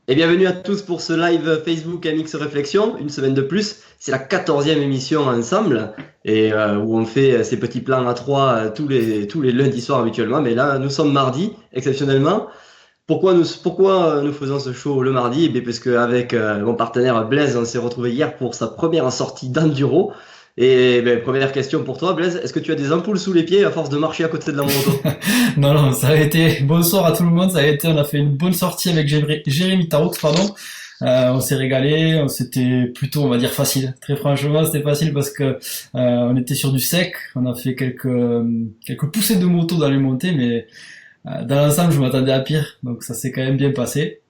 Et bienvenue à tous pour ce live Facebook MX Réflexion, une semaine de plus. C'est la 14e émission ensemble et où on fait ces petits plans à trois tous les lundis soirs habituellement. Mais là, nous sommes mardi, exceptionnellement. Pourquoi nous faisons ce show le mardi? Eh bien, parce qu'avec mon partenaire Blaise, on s'est retrouvé hier pour sa première sortie d'enduro. Et ben, première question pour toi, Blaise, est-ce que tu as des ampoules sous les pieds à force de marcher à côté de la moto? Non, non, ça a été, bonsoir à tout le monde, ça a été, on a fait une bonne sortie avec Jérémy Taroux, pardon. On s'est régalé, c'était plutôt, on va dire, facile. Très franchement, c'était facile parce que on était sur du sec, on a fait quelques poussées de moto dans les montées, mais dans l'ensemble, je m'attendais à pire, donc ça s'est quand même bien passé.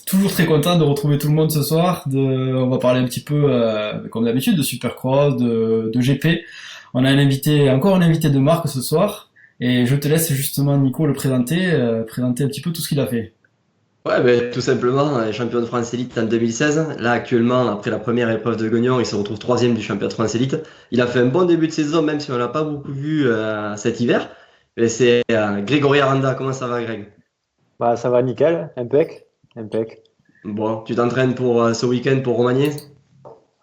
Toujours très content de retrouver tout le monde ce soir. On va parler un petit peu, comme d'habitude, de Supercross, de GP. On a encore un invité de marque ce soir. Et je te laisse justement, Nico, le présenter un petit peu tout ce qu'il a fait. Ouais, ben, tout simplement, champion de France Elite en 2016. Là, actuellement, après la première épreuve de Guignon, il se retrouve troisième du championnat de France Elite. Il a fait un bon début de saison, même si on l'a pas beaucoup vu cet hiver. Et c'est Grégory Aranda. Comment ça va, Greg? Bah, ça va nickel, impec, impec. Bon, tu t'entraînes pour ce week-end pour Romagné?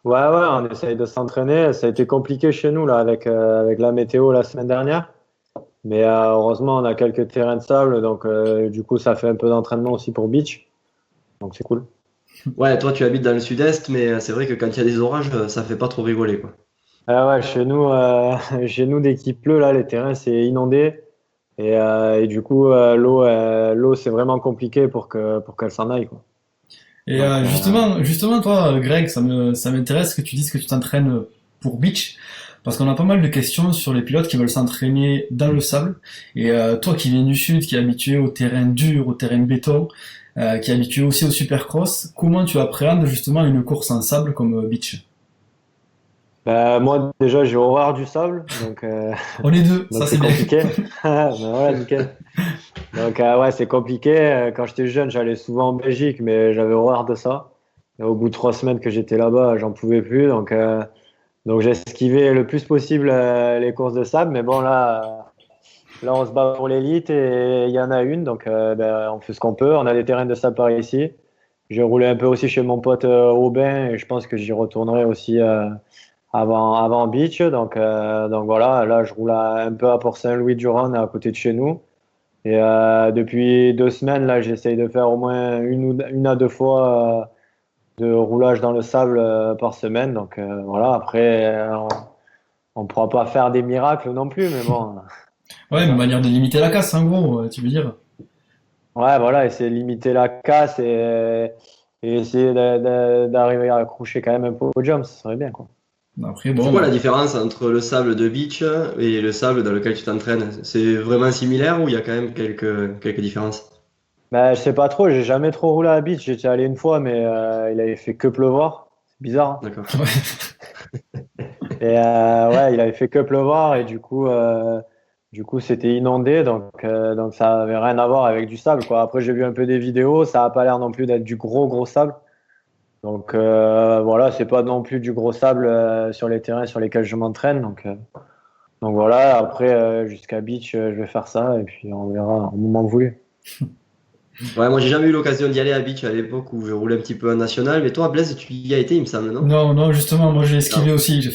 Ouais, ouais, on essaye de s'entraîner. Ça a été compliqué chez nous là avec la météo la semaine dernière. Mais heureusement, on a quelques terrains de sable, donc du coup, ça fait un peu d'entraînement aussi pour beach. Donc c'est cool. Ouais, toi, tu habites dans le sud-est, mais c'est vrai que quand il y a des orages, ça fait pas trop rigoler, quoi. Ah ouais, chez nous, chez nous, dès qu'il pleut, là, les terrains, c'est inondé. Et du coup, l'eau, c'est vraiment compliqué pour qu'elle s'en aille, quoi. Et Donc, justement, toi, Greg, ça m'intéresse que tu dises que tu t'entraînes pour beach, parce qu'on a pas mal de questions sur les pilotes qui veulent s'entraîner dans le sable. Et toi, qui viens du sud, qui est habitué au terrain dur, au terrain béton, qui est habitué aussi au supercross, comment tu appréhendes justement une course en sable comme beach? bah, moi, déjà, j'ai horreur du sable, On est deux, ça donc c'est c'est bien. compliqué. Ben voilà, nickel. Donc ouais, c'est compliqué. Quand j'étais jeune, j'allais souvent en Belgique, mais j'avais horreur de ça. Et au bout de 3 semaines que j'étais là-bas, j'en pouvais plus. Donc j'ai esquivé le plus possible les courses de sable. Mais bon, là, on se bat pour l'élite et il y en a une. Donc ben, on fait ce qu'on peut. On a des terrains de sable par ici. J'ai roulé un peu aussi chez mon pote Aubin et je pense que j'y retournerai aussi avant Beach. Donc voilà, là, je roule un peu à Port-Saint-Louis-du-Rhône à côté de chez nous. Et depuis 2 semaines, là, j'essaye de faire au moins une à deux fois de roulage dans le sable par semaine. Donc voilà, après, on pourra pas faire des miracles non plus, mais bon, c'est Ouais, une ça. manière de limiter la casse, en gros, tu veux dire. Ouais, voilà, essayer de limiter la casse et essayer d'arriver à accrocher quand même un podium, ça serait bien, quoi. Après, C'est bon, quoi la différence entre le sable de beach et le sable dans lequel tu t'entraînes? C'est vraiment similaire ou il y a quand même quelques différences? Ben, je sais pas trop, j'ai jamais trop roulé à la beach. J'étais allé une fois, mais il avait fait que pleuvoir. C'est bizarre, hein. D'accord. Et ouais, il avait fait que pleuvoir et du coup, c'était inondé, donc ça avait rien à voir avec du sable, quoi. Après, j'ai vu un peu des vidéos, ça a pas l'air non plus d'être du gros gros sable. Donc voilà, c'est pas non plus du gros sable sur les terrains sur lesquels je m'entraîne. Donc voilà, après jusqu'à Beach, je vais faire ça et puis on verra au moment voulu. Ouais, moi j'ai jamais eu l'occasion d'y aller à beach à l'époque où je roulais un petit peu en national, mais toi, Blaise, tu y as été, il me semble, non? non, non, justement, moi j'ai esquivé Non, aussi.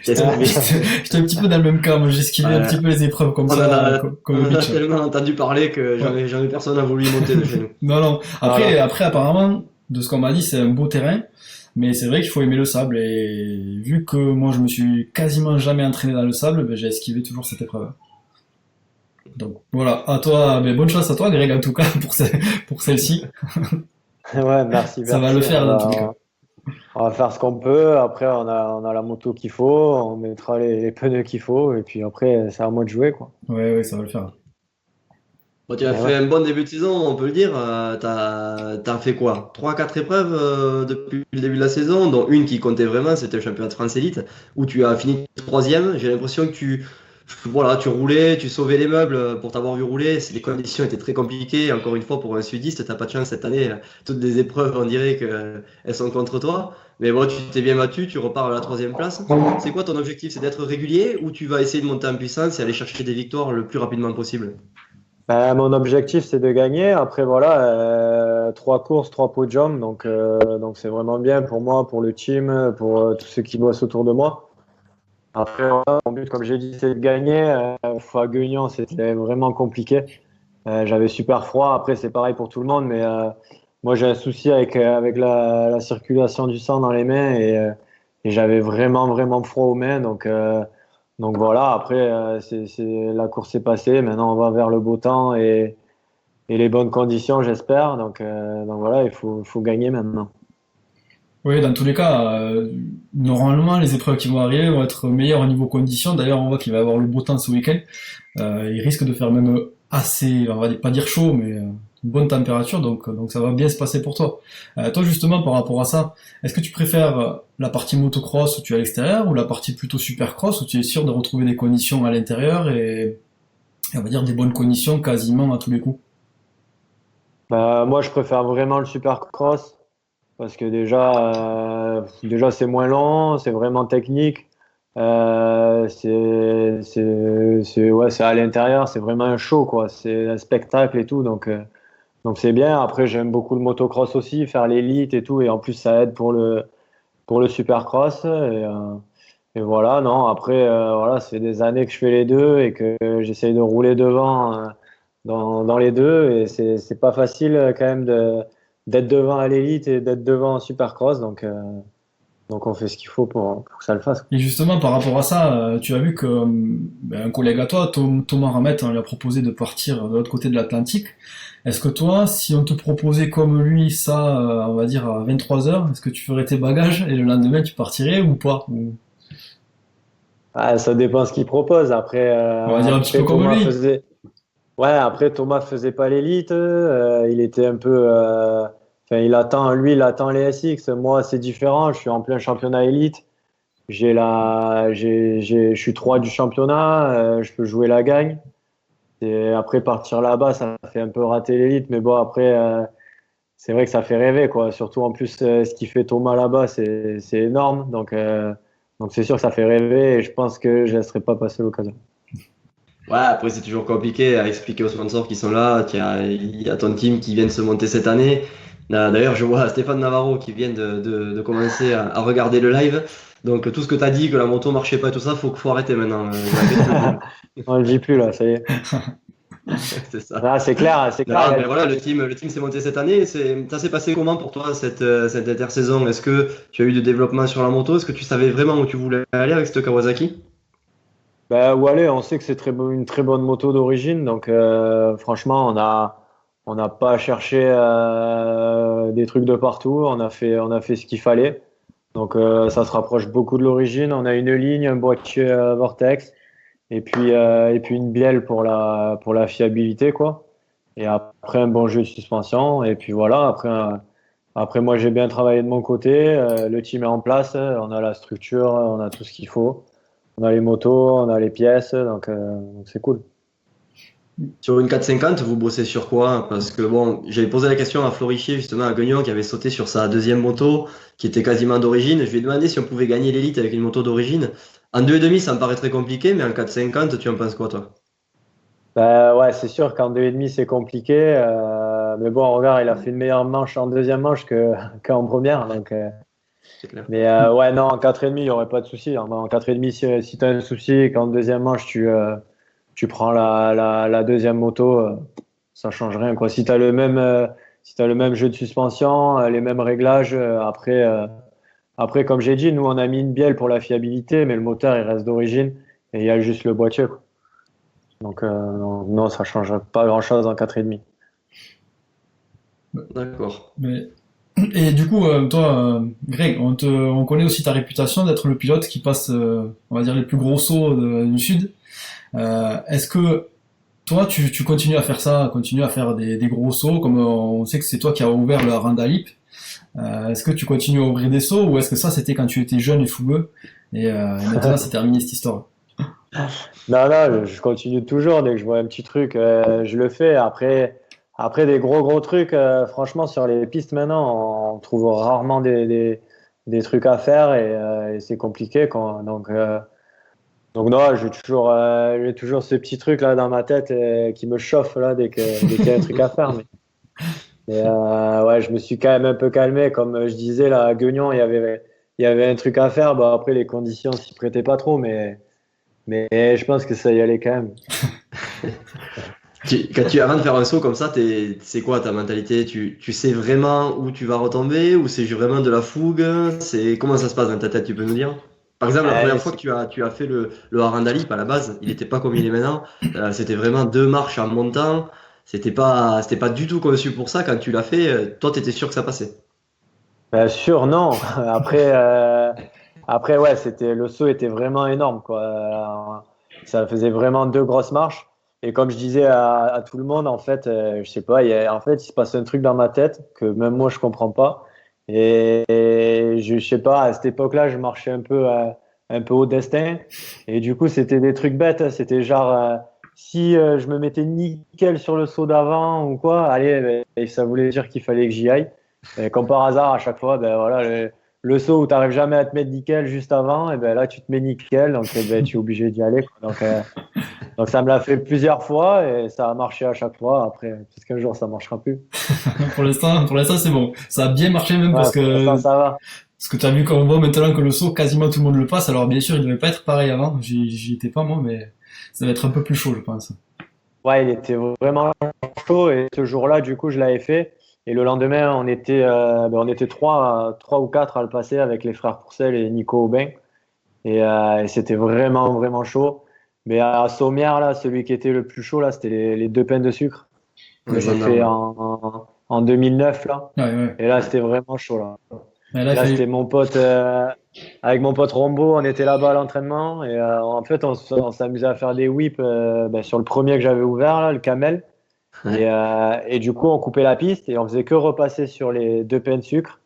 t'es tombé. J'étais un petit peu dans le même cas. Moi j'ai esquivé un petit Ouais. peu les épreuves comme On en ça, a, comme on au en a beach. tellement entendu parler que Ouais. jamais personne n'a voulu y monter de chez nous. Non, non. Voilà. Après, apparemment, de ce qu'on m'a dit, c'est un beau terrain, mais c'est vrai qu'il faut aimer le sable. Et vu que moi je me suis quasiment jamais entraîné dans le sable, ben, j'ai esquivé toujours cette épreuve. Donc voilà, à toi, mais bonne chance à toi, Greg, en tout cas, pour celle-ci. Ouais, merci, Ça va le merci. faire dans tous les cas. On va faire ce qu'on peut. Après, on a la moto qu'il faut, on mettra les pneus qu'il faut, et puis après, c'est à moi de jouer, quoi. Ouais, ouais, ça va le faire. Bon, tu as Et ouais. fait un bon début de saison, on peut le dire. T'as fait quoi? Trois, quatre épreuves depuis le début de la saison, dont une qui comptait vraiment, c'était le championnat de France Élite, où tu as fini troisième. J'ai l'impression que voilà, tu roulais, tu sauvais les meubles pour t'avoir vu rouler. Les conditions étaient très compliquées. Encore une fois, pour un sudiste, t'as pas de chance cette année. Toutes les épreuves, on dirait qu'elles sont contre toi. Mais bon, tu t'es bien battu, tu repars à la troisième place. C'est quoi ton objectif? C'est d'être régulier ou tu vas essayer de monter en puissance et aller chercher des victoires le plus rapidement possible? Mon objectif, c'est de gagner. Après, voilà, 3 courses, 3 podiums. Donc c'est vraiment bien pour moi, pour le team, pour tous ceux qui bossent autour de moi. Après, voilà, mon but, comme j'ai dit, c'est de gagner. À Guignon, c'était vraiment compliqué. J'avais super froid. Après, c'est pareil pour tout le monde, mais moi, j'ai un souci avec la circulation du sang dans les mains et j'avais vraiment, vraiment froid aux mains. Donc voilà, après, la course est passée. Maintenant, on va vers le beau temps et les bonnes conditions, j'espère. Donc voilà, il faut gagner maintenant. Oui, dans tous les cas, normalement, les épreuves qui vont arriver vont être meilleures au niveau conditions. D'ailleurs, on voit qu'il va y avoir le beau temps ce week-end. Il risque de faire même assez, on va pas dire chaud, mais une bonne température, donc ça va bien se passer pour toi. Toi, justement, par rapport à ça, est-ce que tu préfères la partie motocross où tu es à l'extérieur ou la partie plutôt supercross où tu es sûr de retrouver des conditions à l'intérieur et on va dire des bonnes conditions quasiment à tous les coups? Moi, je préfère vraiment le supercross parce que déjà c'est moins long, c'est vraiment technique. Ouais, c'est à l'intérieur, c'est vraiment un show, quoi. C'est un spectacle et tout, donc c'est bien. Après, j'aime beaucoup le motocross aussi, faire l'élite et tout, et en plus ça aide pour le supercross. Et voilà, non. Après, voilà, c'est des années que je fais les deux et que j'essaye de rouler devant dans les deux, et c'est pas facile quand même d'être devant à l'élite et d'être devant en supercross, donc on fait ce qu'il faut pour que ça le fasse. Et justement, par rapport à ça, tu as vu que un collègue à toi, Thomas Ramette, on lui a proposé de partir de l'autre côté de l'Atlantique. Est-ce que toi, si on te proposait comme lui ça, on va dire à 23 heures, est-ce que tu ferais tes bagages et le lendemain tu partirais ou pas? Ça dépend ce qu'il propose. On va dire un petit peu Après comme Thomas lui. faisait, ouais, après Thomas faisait pas l'élite. Il était un peu, enfin, il attend les SX. Moi, c'est différent. Je suis en plein championnat élite. Je suis 3 du championnat. Je peux jouer la gagne. Et après partir là-bas, ça fait un peu rater l'élite. Mais bon, après, c'est vrai que ça fait rêver, quoi. Surtout en plus, ce qu'il fait Thomas là-bas, c'est énorme. Donc c'est sûr que ça fait rêver et je pense que je ne laisserai pas passer l'occasion. Ouais, après c'est toujours compliqué à expliquer aux sponsors qui sont là. Il y a ton team qui vient de se monter cette année. D'ailleurs, je vois Stéphane Navarro qui vient de commencer à regarder le live. Donc tout ce que tu as dit, que la moto marchait pas et tout ça, faut arrêter maintenant. Arrêter de le dire. On ne le dit plus là, ça y est. C'est ça. Ah, c'est clair, c'est Non, clair. mais voilà, le team s'est monté cette année. Ça s'est passé comment pour toi cette intersaison? Est-ce que tu as eu de développement sur la moto? Est-ce que tu savais vraiment où tu voulais aller avec cette Kawasaki? Wallet, on sait que c'est une très bonne moto d'origine, donc franchement, on n'a pas cherché des trucs de partout. On a fait ce qu'il fallait. Donc ça se rapproche beaucoup de l'origine. On a une ligne, un boîtier Vortex, et puis une bielle pour la fiabilité, quoi. Et après un bon jeu de suspension. Et puis voilà. Après moi j'ai bien travaillé de mon côté. Le team est en place. On a la structure, on a tout ce qu'il faut. On a les motos, on a les pièces, donc c'est cool. Sur une 450, vous bossez sur quoi? Parce que bon, j'avais posé la question à Florichier, justement, à Guignon, qui avait sauté sur sa deuxième moto, qui était quasiment d'origine. Je lui ai demandé si on pouvait gagner l'élite avec une moto d'origine. En 2,5, ça me paraît très compliqué, mais en 450, tu en penses quoi, toi? Ouais, c'est sûr qu'en 2,5 c'est compliqué. Mais bon, regarde, il a fait une meilleure manche en deuxième manche qu'en première. C'est clair. Mais ouais, non, en 4,5 il n'y aurait pas de souci. En 4,5, si tu as un souci et qu'en deuxième manche, tu prends la deuxième moto, ça change rien, quoi. Si tu as le même jeu de suspension, les mêmes réglages, après, comme j'ai dit, nous, on a mis une bielle pour la fiabilité, mais le moteur, il reste d'origine et il y a juste le boîtier, quoi. Donc, non, ça change pas grand-chose en 4,5. D'accord. Et du coup, toi, Greg, on connaît aussi ta réputation d'être le pilote qui passe, on va dire, les plus gros sauts du Sud. Est-ce que toi, tu continues à faire ça, continues à faire des gros sauts, comme on sait que c'est toi qui as ouvert le Randalip. Est-ce que tu continues à ouvrir des sauts ou est-ce que ça, c'était quand tu étais jeune et fougueux et maintenant, c'est terminé cette histoire? Non, non, je continue toujours. Dès que je vois un petit truc, je le fais. Après des gros, gros trucs, franchement, sur les pistes maintenant, on trouve rarement des trucs à faire et c'est compliqué, quoi. Donc non, j'ai toujours ce petit truc là dans ma tête qui me chauffe là dès qu'il y a un truc à faire. Ouais, je me suis quand même un peu calmé. Comme je disais là, à Guignon, il y avait un truc à faire. Bon, après, les conditions s'y prêtaient pas trop, mais je pense que ça y allait quand même. Avant de faire un saut comme ça, c'est quoi ta mentalité? Tu sais vraiment où tu vas retomber ou c'est vraiment de la fougue? Comment ça se passe dans ta tête, tu peux nous dire? Par exemple, la première fois que tu as fait le Harandalip à la base, il n'était pas comme il est maintenant. C'était vraiment deux marches en montant. C'était pas du tout conçu pour ça. Quand tu l'as fait, toi, tu étais sûr que ça passait. Bien sûr, non. Après, après ouais, le saut était vraiment énorme, quoi. Ça faisait vraiment deux grosses marches. Et comme je disais à tout le monde, en fait, je sais pas, en fait, il se passe un truc dans ma tête que même moi je comprends pas. Et je sais pas, à cette époque-là, je marchais un peu au destin. Et du coup, c'était des trucs bêtes, hein. C'était genre, si je me mettais nickel sur le saut d'avant ou quoi, allez, ben, et ça voulait dire qu'il fallait que j'y aille. Et comme par hasard, à chaque fois, ben voilà, le saut où tu n'arrives jamais à te mettre nickel juste avant, et ben là, tu te mets nickel, donc ben, tu es obligé d'y aller, quoi. Donc ça me l'a fait plusieurs fois et ça a marché à chaque fois. Après, peut-être qu'un jour, ça marchera plus. Pour l'instant, c'est bon. Ça a bien marché même Ouais, pour l'instant, ça va. parce que tu as vu qu'on voit maintenant que le saut, quasiment tout le monde le passe. Alors bien sûr, il devait pas être pareil avant. J'y étais pas moi, mais ça va être un peu plus chaud, je pense. Ouais, il était vraiment chaud et ce jour-là, du coup, je l'avais fait. Et le lendemain, on était trois ou quatre à le passer avec les frères Pourcel et Nico Aubin. Et c'était vraiment, vraiment chaud. Mais à Sommières, là, celui qui était le plus chaud, là, c'était les deux pains de sucre que Ouais, j'ai gendarme, fait ouais. en 2009, là. Ouais, ouais. Et là, c'était vraiment chaud, là. Ouais, Et là, il là, fallait... c'était mon pote, avec mon pote Rombo, on était là-bas à l'entraînement. Et en fait, on s'amusait à faire des whips ben, sur le premier que j'avais ouvert, là, le Camel. Ouais. Et du coup, on coupait la piste et on faisait que repasser sur les deux pains de sucre.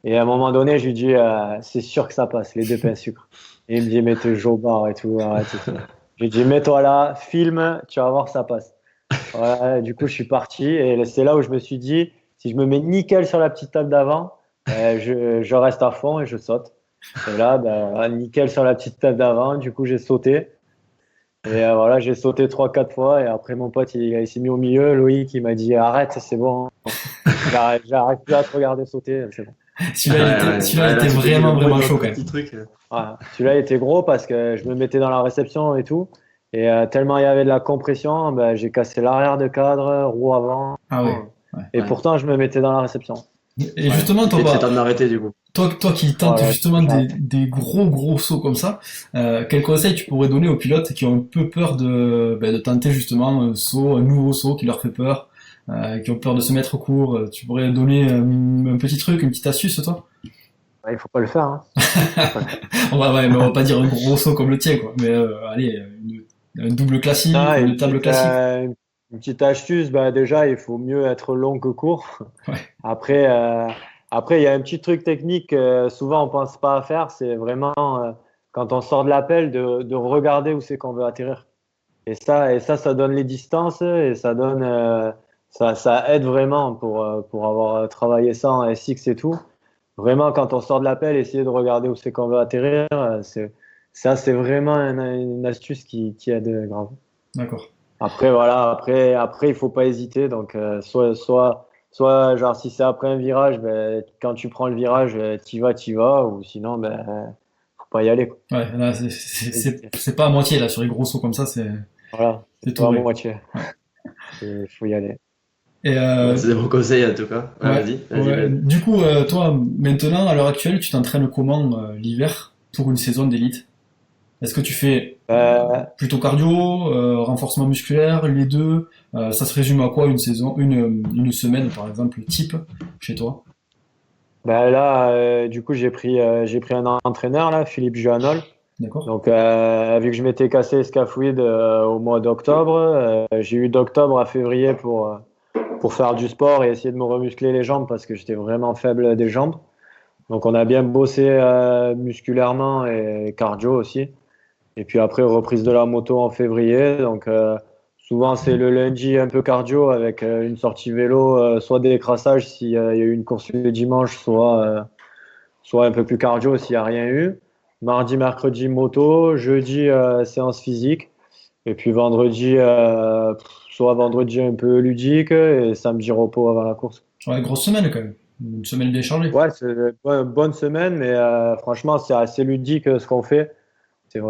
Et à un moment donné, je lui dis, c'est sûr que ça passe, les deux pains de sucre. Et il me dit, mais t'es jobard et tout, arrête et tout. Je lui dis, mets-toi là, filme, tu vas voir, ça passe. Voilà, du coup, je suis parti et c'est là où je me suis dit, si je me mets nickel sur la petite table d'avant, je reste à fond et je saute. Et là, ben, nickel sur la petite table d'avant, du coup, j'ai sauté. Et voilà, j'ai sauté trois, quatre fois. Et après, mon pote, il s'est mis au milieu. Loïc, il m'a dit, arrête, c'est bon. J'arrête plus à te regarder sauter, c'est bon. Ouais, Celui-là, il là, était tu t'es mis vraiment, le vraiment moindre chaud quand même. petit truc. Voilà. Celui-là était gros parce que je me mettais dans la réception et tout. Et tellement il y avait de la compression, ben, j'ai cassé l'arrière de cadre, roue avant. Ah ouais. Ouais. Et Ouais. pourtant, je me mettais dans la réception. Et Ouais. justement, Et c'est temps d'arrêter du coup. toi qui tentes Voilà, justement des gros sauts comme ça, quels conseils tu pourrais donner aux pilotes qui ont un peu peur de tenter justement un nouveau saut qui leur fait peur, qui ont peur de se mettre au court. Tu pourrais donner un petit truc, une petite astuce, toi? ouais, il faut pas le faire. Hein. Ouais, mais on va pas dire un gros saut comme le tien, quoi. Mais allez, un double classique, Ah, une table classique. une petite astuce, bah, déjà, il faut mieux être long que court. Ouais, Après, après, il y a un petit truc technique que souvent on pense pas à faire, c'est vraiment quand on sort de l'appel de regarder où c'est qu'on veut atterrir. Ça donne les distances et ça donne, ça aide vraiment pour avoir travaillé ça en SX et tout. Vraiment, quand on sort de l'appel, essayer de regarder où c'est qu'on veut atterrir, c'est vraiment une astuce qui aide grave. d'accord. Après, voilà, après, il faut pas hésiter. Donc, soit, genre, si c'est après un virage, ben, quand tu prends le virage, t'y vas, ou sinon, ben, faut pas y aller, quoi. Ouais, là, Hésiter. c'est pas à moitié, là, sur les gros sauts comme ça, Voilà, c'est c'est tout pas à vrai. moitié. Ouais. Il faut y aller. Et Ouais, c'est des bons conseils en tout cas. Ouais, ouais, vas-y, ouais. Ben. Du coup, toi, maintenant, à l'heure actuelle, tu t'entraînes comment l'hiver pour une saison d'élite? Est-ce que tu fais Euh, plutôt cardio, renforcement musculaire, les deux? Ça se résume à quoi une saison, une semaine, par exemple, type, chez toi? ben là, du coup, j'ai pris un entraîneur, là, Philippe Juanol. D'accord? Donc, vu que je m'étais cassé le scaphoïde au mois d'octobre, j'ai eu d'octobre à février pour faire du sport et essayer de me remuscler les jambes parce que j'étais vraiment faible des jambes. Donc on a bien bossé musculairement et cardio aussi. Et puis après, reprise de la moto en février. Donc souvent c'est le lundi un peu cardio avec une sortie vélo, soit décrassage s'il y a eu une course le dimanche, soit un peu plus cardio s'il n'y a rien eu. mardi, mercredi, moto. Jeudi, séance physique. Et puis vendredi, soit vendredi un peu ludique et samedi repos avant la course. Ouais, grosse semaine quand même. Une semaine déchargée. Ouais, c'est une bonne semaine, mais franchement, c'est assez ludique ce qu'on fait. C'est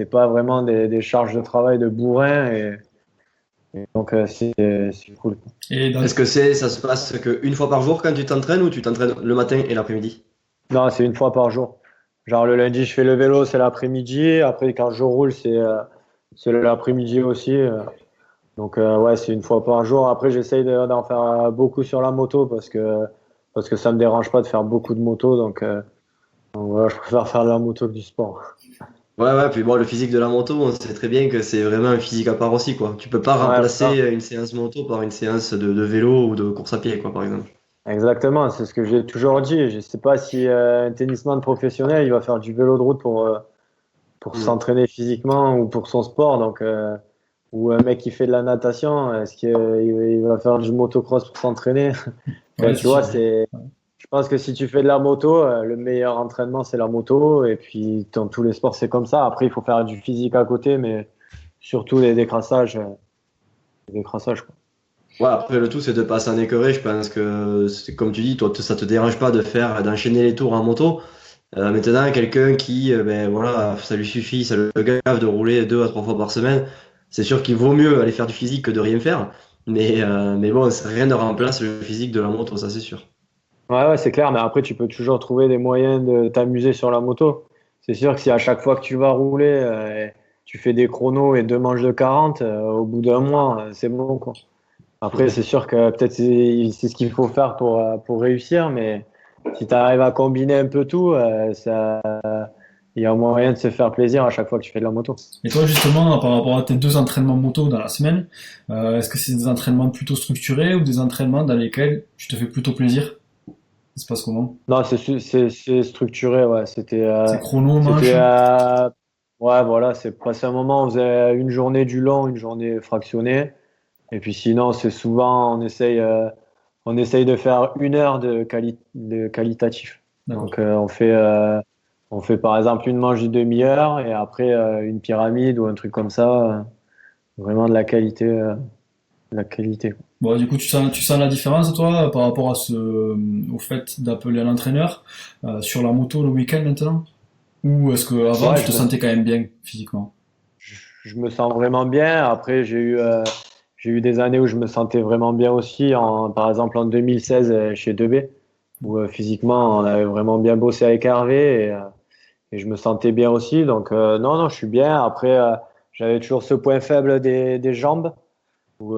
pas vraiment des charges de travail de bourrin et donc c'est cool. Et dans... Est-ce que ça se passe qu'une fois par jour quand tu t'entraînes ou tu t'entraînes le matin et l'après-midi? Non, c'est une fois par jour. Genre le lundi, je fais le vélo, c'est l'après-midi. Après, quand je roule, c'est l'après-midi aussi. Donc ouais, c'est une fois par jour. Après, j'essaye d'en faire beaucoup sur la moto parce que ça me dérange pas de faire beaucoup de moto. Donc voilà, je préfère faire de la moto que du sport. Ouais, puis bon, le physique de la moto, on sait très bien que c'est vraiment un physique à part aussi, quoi. Tu peux pas Ouais, remplacer voilà. une séance moto par une séance de vélo ou de course à pied, quoi, par exemple. Exactement, c'est ce que j'ai toujours dit. Je sais pas si un tennisman professionnel il va faire du vélo de route pour Mm. s'entraîner physiquement ou pour son sport. Ou un mec qui fait de la natation, est-ce qu'il va faire du motocross pour s'entraîner? Ouais, c'est Tu vois, sûr. je pense que si tu fais de la moto, le meilleur entraînement c'est la moto. Et puis dans tous les sports c'est comme ça. Après, il faut faire du physique à côté, mais surtout les décrassages, quoi. Ouais, après, le tout, c'est de pas s'en écœurer. Je pense que, c'est comme tu dis, toi, ça te dérange pas d'enchaîner les tours en moto. Maintenant, quelqu'un qui, ben voilà, ça lui suffit, ça le gave de rouler 2 à 3 fois par semaine. C'est sûr qu'il vaut mieux aller faire du physique que de rien faire. Mais bon, rien ne remplace le physique de la moto, ça c'est sûr. Ouais, c'est clair, mais après, tu peux toujours trouver des moyens de t'amuser sur la moto. C'est sûr que si à chaque fois que tu vas rouler, tu fais des chronos et deux manches de 40, au bout d'un mois, c'est bon, quoi. Après, c'est sûr que peut-être c'est ce qu'il faut faire pour réussir, mais si tu arrives à combiner un peu tout, il y a moyen de se faire plaisir à chaque fois que tu fais de la moto. Et toi, justement, par rapport à tes 2 entraînements moto dans la semaine, est-ce que c'est des entraînements plutôt structurés ou des entraînements dans lesquels tu te fais plutôt plaisir? Ça se passe comment? Non, c'est structuré, ouais. C'est chrono, manche? C'était, ouais, voilà, c'est passé un moment, on faisait une journée du long, une journée fractionnée. Et puis sinon, c'est souvent, on essaye de faire 1 heure de qualitatif. D'accord. Donc, on fait par exemple une manche de demi-heure et après une pyramide ou un truc comme ça. Vraiment de la qualité, quoi. Bon, du coup, tu sens la différence, toi, par rapport au fait d'appeler un entraîneur, sur la moto le week-end maintenant? Ou est-ce que avant Ouais, tu te sentais quand même bien physiquement? je me sens vraiment bien. Après, j'ai eu des années où je me sentais vraiment bien aussi. Par exemple, en 2016, chez 2B, où physiquement, on avait vraiment bien bossé avec Hervé et je me sentais bien aussi. Donc, non, je suis bien. Après, j'avais toujours ce point faible des jambes, où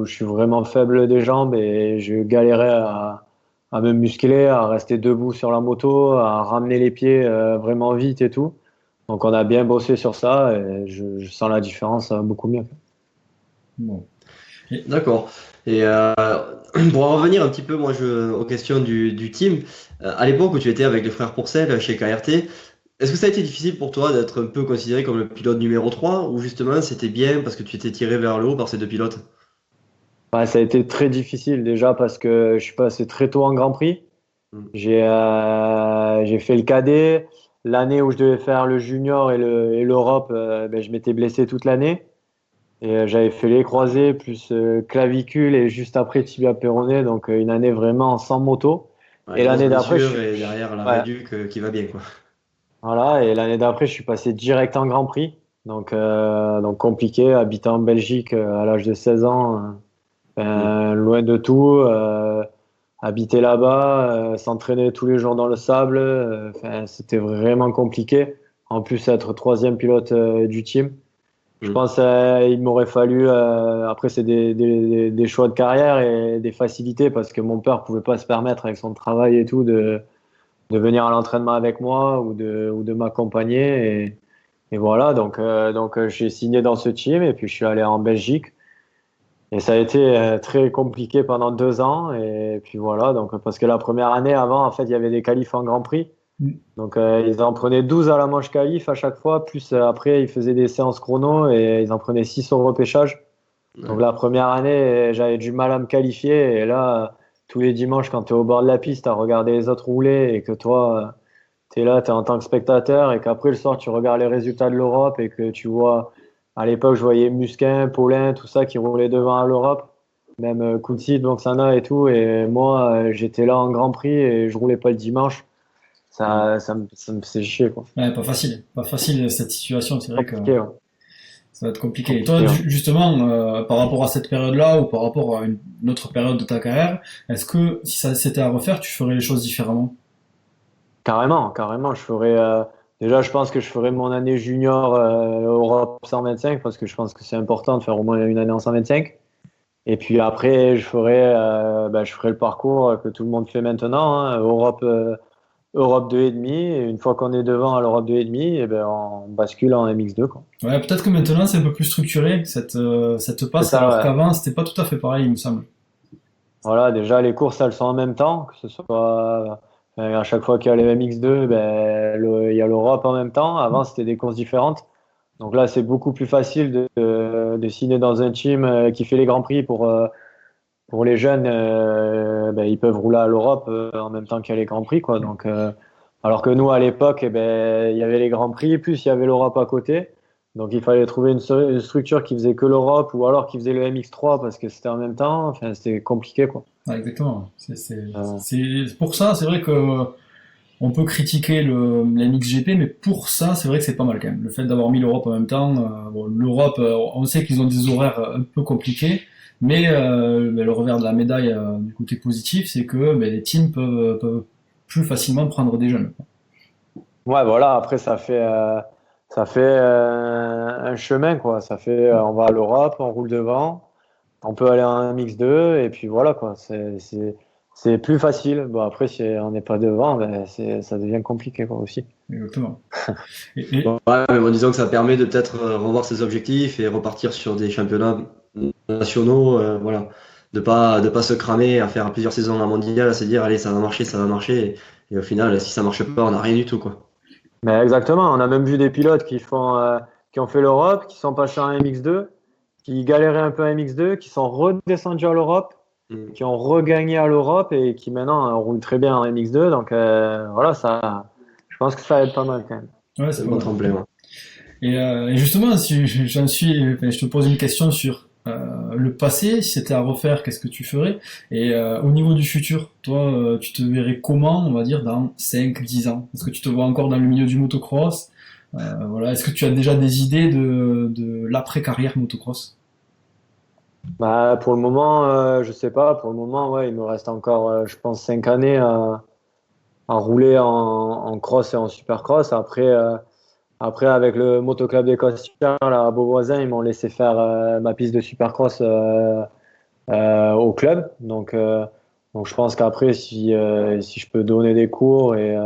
je suis vraiment faible des jambes et je galérais à me muscler, à rester debout sur la moto, à ramener les pieds vraiment vite et tout. Donc on a bien bossé sur ça et je sens la différence beaucoup mieux. Bon. Et- D'accord. Et pour en revenir un petit peu, aux questions du team, à l'époque où tu étais avec les frères Pourcel chez KRT, est-ce que ça a été difficile pour toi d'être un peu considéré comme le pilote numéro 3 ou justement c'était bien parce que tu étais tiré vers le haut par ces deux pilotes? Ouais, ça a été très difficile déjà parce que je suis passé très tôt en Grand Prix. Hmm. J'ai fait le cadet. L'année où je devais faire le junior et l'Europe, ben, je m'étais blessé toute l'année. Et j'avais fait les croisés plus clavicule et juste après tibia péroné. Donc une année vraiment sans moto. Ouais, Et grosse l'année d'après, blessure et derrière la ouais, réduc qui va bien, quoi. voilà. Et l'année d'après, je suis passé direct en Grand Prix. Donc compliqué, habitant en Belgique à l'âge de 16 ans. Hmm. Loin de tout, habiter là-bas, s'entraîner tous les jours dans le sable, enfin, c'était vraiment compliqué. En plus, être troisième pilote du team. Je Hmm. pense il m'aurait fallu, après c'est des choix de carrière et des facilités parce que mon père pouvait pas se permettre avec son travail et tout de venir à l'entraînement avec moi ou de m'accompagner. Et voilà, j'ai signé dans ce team et puis je suis allé en Belgique. Et ça a été très compliqué pendant 2 ans. Et puis voilà, donc parce que la première année avant, en fait, il y avait des qualifs en Grand Prix. Donc ils en prenaient 12 à la manche qualif à chaque fois, plus après ils faisaient des séances chrono et ils en prenaient 6 au repêchage. Donc Ouais. la première année, j'avais du mal à me qualifier. Et là, tous les dimanches, quand tu es au bord de la piste à regarder les autres rouler et que toi, es là, tu es en tant que spectateur et qu'après le soir, tu regardes les résultats de l'Europe et que tu vois, à l'époque, je voyais Musquin, Paulin, tout ça qui roulait devant à l'Europe, même Kountsi, Dongsana et tout. Et moi, j'étais là en Grand Prix et je roulais pas le dimanche. Ça me faisait chier, quoi. Ouais, pas facile cette situation. C'est vrai que Compliqué, ouais. ça va être compliqué. Et toi, Compliqué, ouais. justement, par rapport à cette période-là ou par rapport à une autre période de ta carrière, est-ce que si ça c'était à refaire, tu ferais les choses différemment? Carrément, carrément. Déjà, je pense que je ferais mon année junior Europe 125 parce que je pense que c'est important de faire au moins une année en 125. Et puis après, je ferai le parcours que tout le monde fait maintenant, hein, Europe 2,5. Et une fois qu'on est devant à l'Europe 2,5, et ben, on bascule en MX2, quoi. Ouais, peut-être que maintenant c'est un peu plus structuré cette C'est passe, ça, alors ouais. qu'avant c'était pas tout à fait pareil, il me semble. Voilà, déjà, les courses, elles sont en même temps, que ce soit à chaque fois qu'il y a les MX2, ben, il y a l'Europe en même temps. Avant, c'était des courses différentes. Donc là, c'est beaucoup plus facile de signer dans un team qui fait les grands prix pour les jeunes. Ben, ils peuvent rouler à l'Europe en même temps qu'il y a les grands prix, quoi. Donc, alors que nous, à l'époque, eh ben, il y avait les grands prix, plus il y avait l'Europe à côté. Donc, il fallait trouver une structure qui faisait que l'Europe ou alors qui faisait le MX3 parce que c'était en même temps. Enfin, c'était compliqué, quoi. Ouais, exactement. Euh, C'est pour ça, c'est vrai que on peut critiquer la MXGP, mais pour ça, c'est vrai que c'est pas mal quand même. Le fait d'avoir mis l'Europe en même temps, bon, l'Europe, on sait qu'ils ont des horaires un peu compliqués, mais le revers de la médaille du côté positif, c'est que les teams peuvent plus facilement prendre des jeunes. ouais, voilà. Après, ça fait un chemin, quoi. On va à l'Europe, on roule devant. On peut aller en MX2 et puis voilà quoi. C'est plus facile. Bon après si on n'est pas devant, ben ça devient compliqué quoi aussi. Exactement. Ouais, mais bon, disons que ça permet de peut-être revoir ses objectifs et repartir sur des championnats nationaux, voilà. De pas se cramer à faire plusieurs saisons en mondial, à se dire, allez, ça va marcher. Et au final, si ça marche pas, on n'a rien du tout, quoi. Mais exactement. On a même vu des pilotes qui ont fait l'Europe, qui sont passés en MX2, qui galéraient un peu en MX2, qui sont redescendus à l'Europe, Mm. qui ont regagné à l'Europe et qui maintenant roulent très bien en MX2. Donc voilà ça. Je pense que ça aide pas mal quand même. Ouais, C'est c'est un pas bon mal. tremplin, ouais. Et justement, si je te pose une question sur le passé, si c'était à refaire, qu'est-ce que tu ferais? Et au niveau du futur, toi, tu te verrais comment, on va dire, dans 5, 10 ans? Est-ce que tu te vois encore dans le milieu du motocross? Voilà. Est-ce que tu as déjà des idées de l'après-carrière motocross? Bah, pour le moment, je sais pas. Pour le moment, ouais, il me reste encore, je pense, 5 années à rouler en cross et en supercross. Après, avec le motoclub des Costières, là, à Beauvoisin, ils m'ont laissé faire ma piste de supercross au club. Donc, je pense qu'après, si je peux donner des cours et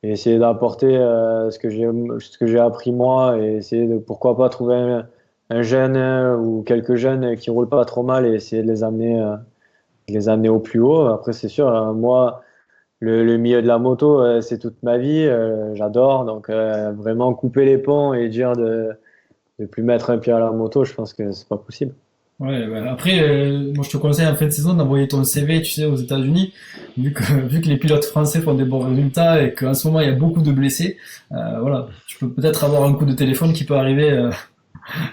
essayer d'apporter ce que j'ai appris moi et essayer de, pourquoi pas, trouver un jeune ou quelques jeunes qui roulent pas trop mal et essayer de les amener au plus haut. Après, c'est sûr, moi, le milieu de la moto, c'est toute ma vie. J'adore. Donc, vraiment couper les ponts et dire de plus mettre un pied à la moto, je pense que c'est pas possible. Ouais, ouais. Après, moi je te conseille en fin de saison d'envoyer ton CV, tu sais, aux États-Unis, vu que les pilotes français font des bons résultats et qu'en ce moment il y a beaucoup de blessés, voilà, tu peux peut-être avoir un coup de téléphone qui peut arriver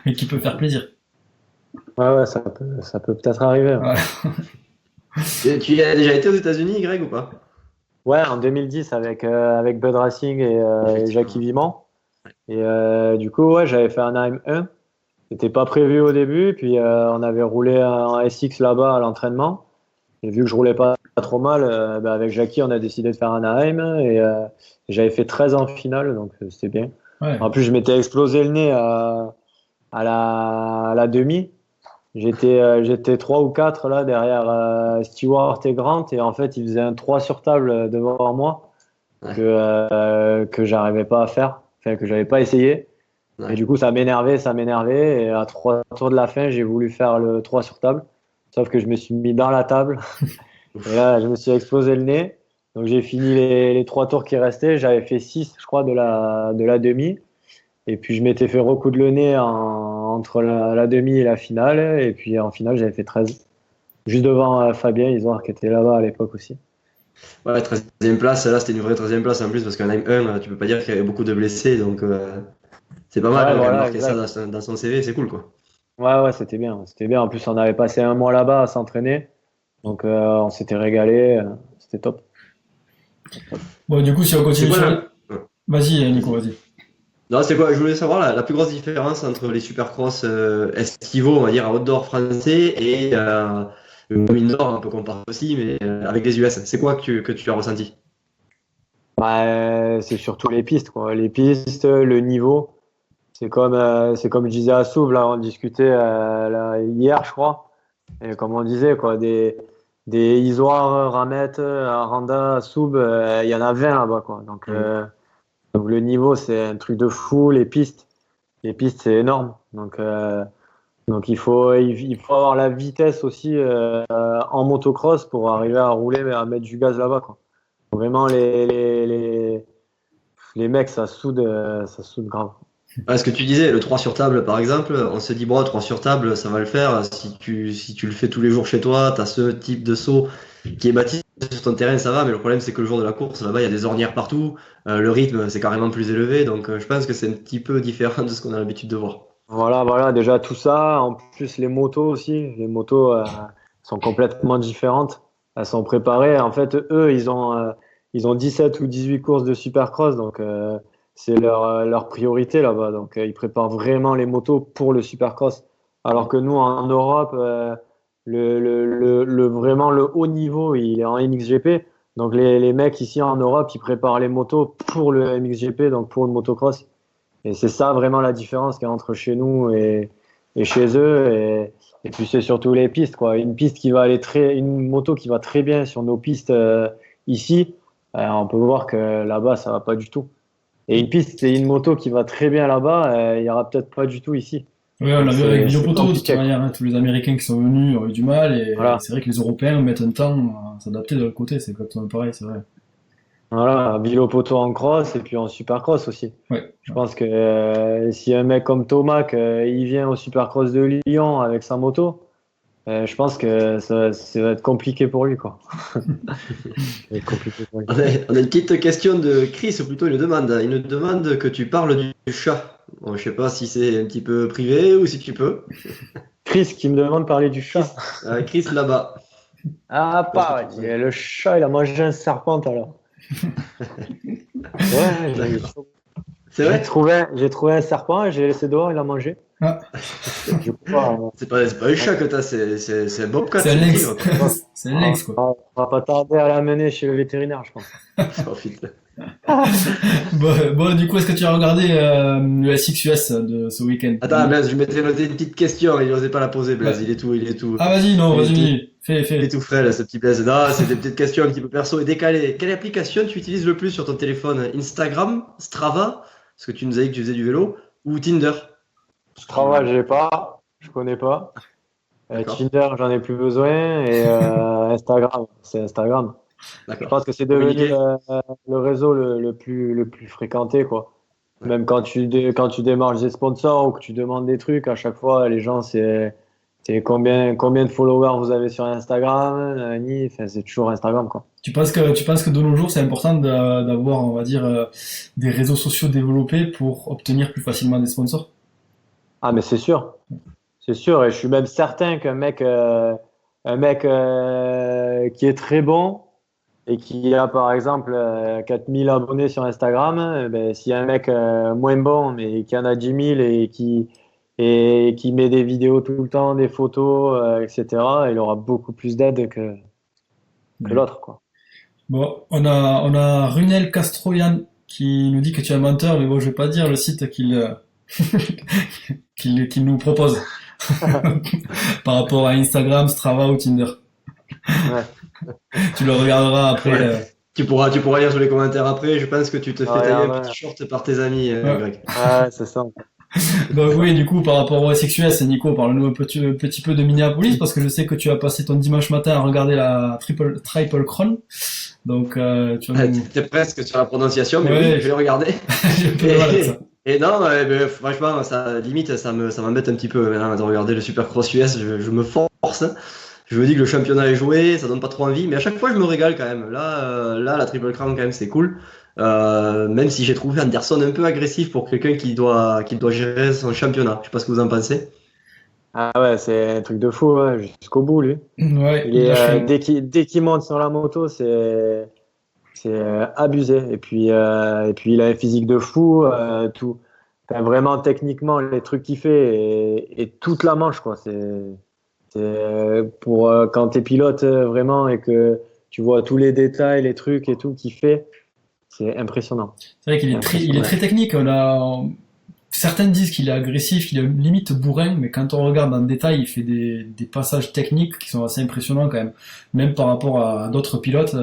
et qui peut faire plaisir. Ouais, ouais, ça peut peut-être arriver. Ouais, Et tu y as déjà été aux États-Unis, Greg, ou pas? ouais, en 2010 avec Bud Racing et Jackie Effectivement. Viment. Et du coup, ouais, j'avais fait un AM1. C'était pas prévu au début. Puis on avait roulé en SX là-bas à l'entraînement. Et vu que je roulais pas trop mal, bah, avec Jackie, on a décidé de faire un AM. Et j'avais fait 13 en finale, donc c'était bien. Ouais, En plus, je m'étais explosé le nez à la demi. J'étais 3 ou 4 là derrière Stewart et Grant. Et en fait, ils faisaient un 3 sur table devant moi que, Ouais, que j'arrivais pas à faire. Enfin, que j'avais pas essayé. Et ouais. du coup, ça m'énervait, ça m'énervait. Et à 3 tours de la fin, j'ai voulu faire le 3 sur table. Sauf que je me suis mis dans la table. Et Ouf. là, je me suis explosé le nez. Donc, j'ai fini les 3 tours qui restaient. J'avais fait 6, je crois, de la demi. Et puis, je m'étais fait recoudre le nez entre la demi et la finale. Et puis, en finale, j'avais fait 13. Juste devant Fabien Isoire, qui était là-bas à l'époque aussi. Ouais, 13e place, là c'était une vraie 13e place en plus parce qu'en M1, tu peux pas dire qu'il y avait beaucoup de blessés, donc c'est pas mal Ouais, quand même voilà, marquer ça exact. dans son CV, c'est cool quoi. Ouais, c'était bien. C'était bien. En plus, on avait passé un mois là-bas à s'entraîner. Donc, on s'était régalé. C'était top. Bon, du coup, si on C'est continue quoi sur la... les... ouais, Vas-y, Nico, vas-y. vas-y. Non, c'est quoi? Je voulais savoir la plus grosse différence entre les supercross estivaux, on va dire, à outdoor français et indoor, un peu comparé aussi, mais avec les US. C'est quoi que tu as ressenti? C'est surtout les pistes, quoi. Les pistes, le niveau. C'est comme je disais à Soub, là, on discutait là, hier, je crois. Et comme on disait, quoi, des Isoire, Ramet, Aranda, Soub, il y en a 20 là-bas, quoi. Donc le niveau, c'est un truc de fou. Les pistes, c'est énorme. Donc il faut avoir la vitesse aussi en motocross pour arriver à rouler, à mettre du gaz là-bas, quoi. Vraiment, les mecs, ça soude grave. Ouais, ce que tu disais, le 3 sur table par exemple, on se dit, bon, 3 sur table, ça va le faire. Si tu le fais tous les jours chez toi, tu as ce type de saut qui est bâti sur ton terrain, ça va, mais le problème c'est que le jour de la course, là-bas, il y a des ornières partout, le rythme c'est carrément plus élevé, donc je pense que c'est un petit peu différent de ce qu'on a l'habitude de voir. Voilà, déjà tout ça. En plus, les motos aussi. Les motos sont complètement différentes. Elles sont préparées. En fait, eux, ils ont 17 ou 18 courses de supercross. Donc, c'est leur priorité là-bas. Donc, ils préparent vraiment les motos pour le supercross. Alors que nous, en Europe, vraiment le haut niveau, il est en MXGP. Donc, les mecs ici en Europe, ils préparent les motos pour le MXGP, donc pour le motocross. Et c'est ça vraiment la différence qu'il y a entre chez nous et chez eux. Et puis c'est surtout les pistes, quoi. Une moto qui va très bien sur nos pistes ici, on peut voir que là-bas ça va pas du tout. Et une piste, c'est une moto qui va très bien là-bas, il y aura peut-être pas du tout ici. Ouais, on Donc l'a vu avec c'est Villopoto, de toute compliqué, quoi. manière, hein. Tous les Américains qui sont venus ont eu du mal, et Voilà. c'est vrai que les Européens mettent un temps à s'adapter de l'autre côté, c'est exactement pareil, c'est vrai. Voilà, vélo poteau en cross et puis en supercross aussi. Ouais. Je pense que si un mec comme Tomac, il vient au supercross de Lyon avec sa moto, je pense que ça va être compliqué pour lui, quoi. Ça va être compliqué pour lui. On a une petite question de Chris, ou plutôt une demande. Il nous demande que tu parles du chat. Bon, je sais pas si c'est un petit peu privé ou si tu peux. Chris qui me demande de parler du chat. Chris là-bas. Ah, Je pense que pas, tu- ouais. Le chat, il a mangé un serpent alors. Ouais, C'est j'ai vrai? trouvé, j'ai trouvé un serpent et j'ai laissé dehors, il a mangé. Ah, Du coup, C'est pas un chat que t'as, c'est un bobcat, c'est un c'est un lynx. tigre, quoi. C'est un lynx, quoi. on va pas tarder à l'amener chez le vétérinaire, je pense. Oh, putain. Bon, du coup, est-ce que tu as regardé le SXUS de ce week-end? Attends, Blaise, je m'étais noté une petite question, il n'osait pas la poser, Blaise, Ouais. il est tout, Ah, vas-y, non, il est tout, vas-y, fais, il est fais. tout frais, là, ce petit Blaise. Non, c'est des petites questions un petit peu perso et décalées. Quelle application tu utilises le plus sur ton téléphone? Instagram, Strava, parce que tu nous as dit que tu faisais du vélo, ou Tinder? Strava, j'ai pas, je connais pas. D'accord, Tinder, j'en ai plus besoin. Et Instagram, c'est Instagram. Je d'accord. pense que c'est Pour devenu communiquer? le réseau le plus fréquenté, quoi. Ouais. Même quand tu démarches des sponsors ou que tu demandes des trucs, à chaque fois, les gens, c'est combien de followers vous avez sur Instagram, enfin, c'est toujours Instagram, quoi. Tu penses que de nos jours, c'est important d'avoir, on va dire, des réseaux sociaux développés pour obtenir plus facilement des sponsors? Ah, mais c'est sûr. C'est sûr. Et je suis même certain qu'un mec qui est très bon et qui a, par exemple, 4000 abonnés sur Instagram, ben, s'il y a un mec moins bon, mais qui en a 10 000 et qui met des vidéos tout le temps, des photos, etc., il aura beaucoup plus d'aide que Ouais. l'autre, quoi. Bon, on a Runel Castroyan qui nous dit que tu es un menteur, mais bon, je vais pas dire le site qu'il nous propose par rapport à Instagram, Strava ou Tinder. Ouais. Tu le regarderas après. Ouais. Tu pourras lire tous les commentaires après. Je pense que tu te fais Ouais, tailler un ouais, petit short par tes amis, Ouais. Greg. ouais, c'est ça. Donc oui, du coup, par rapport au SXUS, Nico, parle-nous un petit peu de Minneapolis, parce que je sais que tu as passé ton dimanche matin à regarder la Triple Crown. Donc, tu vas Ouais, nous... t'es presque sur la prononciation, mais Ouais, oui, je vais regarder. j'ai un peu de mal avec ça. Et non, ben, franchement, ça limite, ça m'embête un petit peu maintenant de regarder le Supercross US. Je me force. je me dis que le championnat est joué, ça donne pas trop envie, mais à chaque fois je me régale quand même. Là, la Triple Crown quand même c'est cool. Même si j'ai trouvé Anderson un peu agressif pour quelqu'un qui doit gérer son championnat. Je sais pas ce que vous en pensez. Ah ouais, c'est un truc de fou, ouais, jusqu'au bout, lui. Ouais, Il il est, lâche rien. dès qu'il monte sur la moto, c'est abusé. Et puis il a un physique de fou, tout. Enfin, vraiment, techniquement, les trucs qu'il fait et toute la manche, quoi. Pour quand t'es pilote vraiment et que tu vois tous les détails, les trucs et tout qu'il fait, c'est impressionnant. C'est vrai qu'il C'est est il est impressionnant. très technique. Certains disent qu'il est agressif, qu'il est limite bourrin, mais quand on regarde en détail, il fait des passages techniques qui sont assez impressionnants quand même. Même par rapport à d'autres pilotes,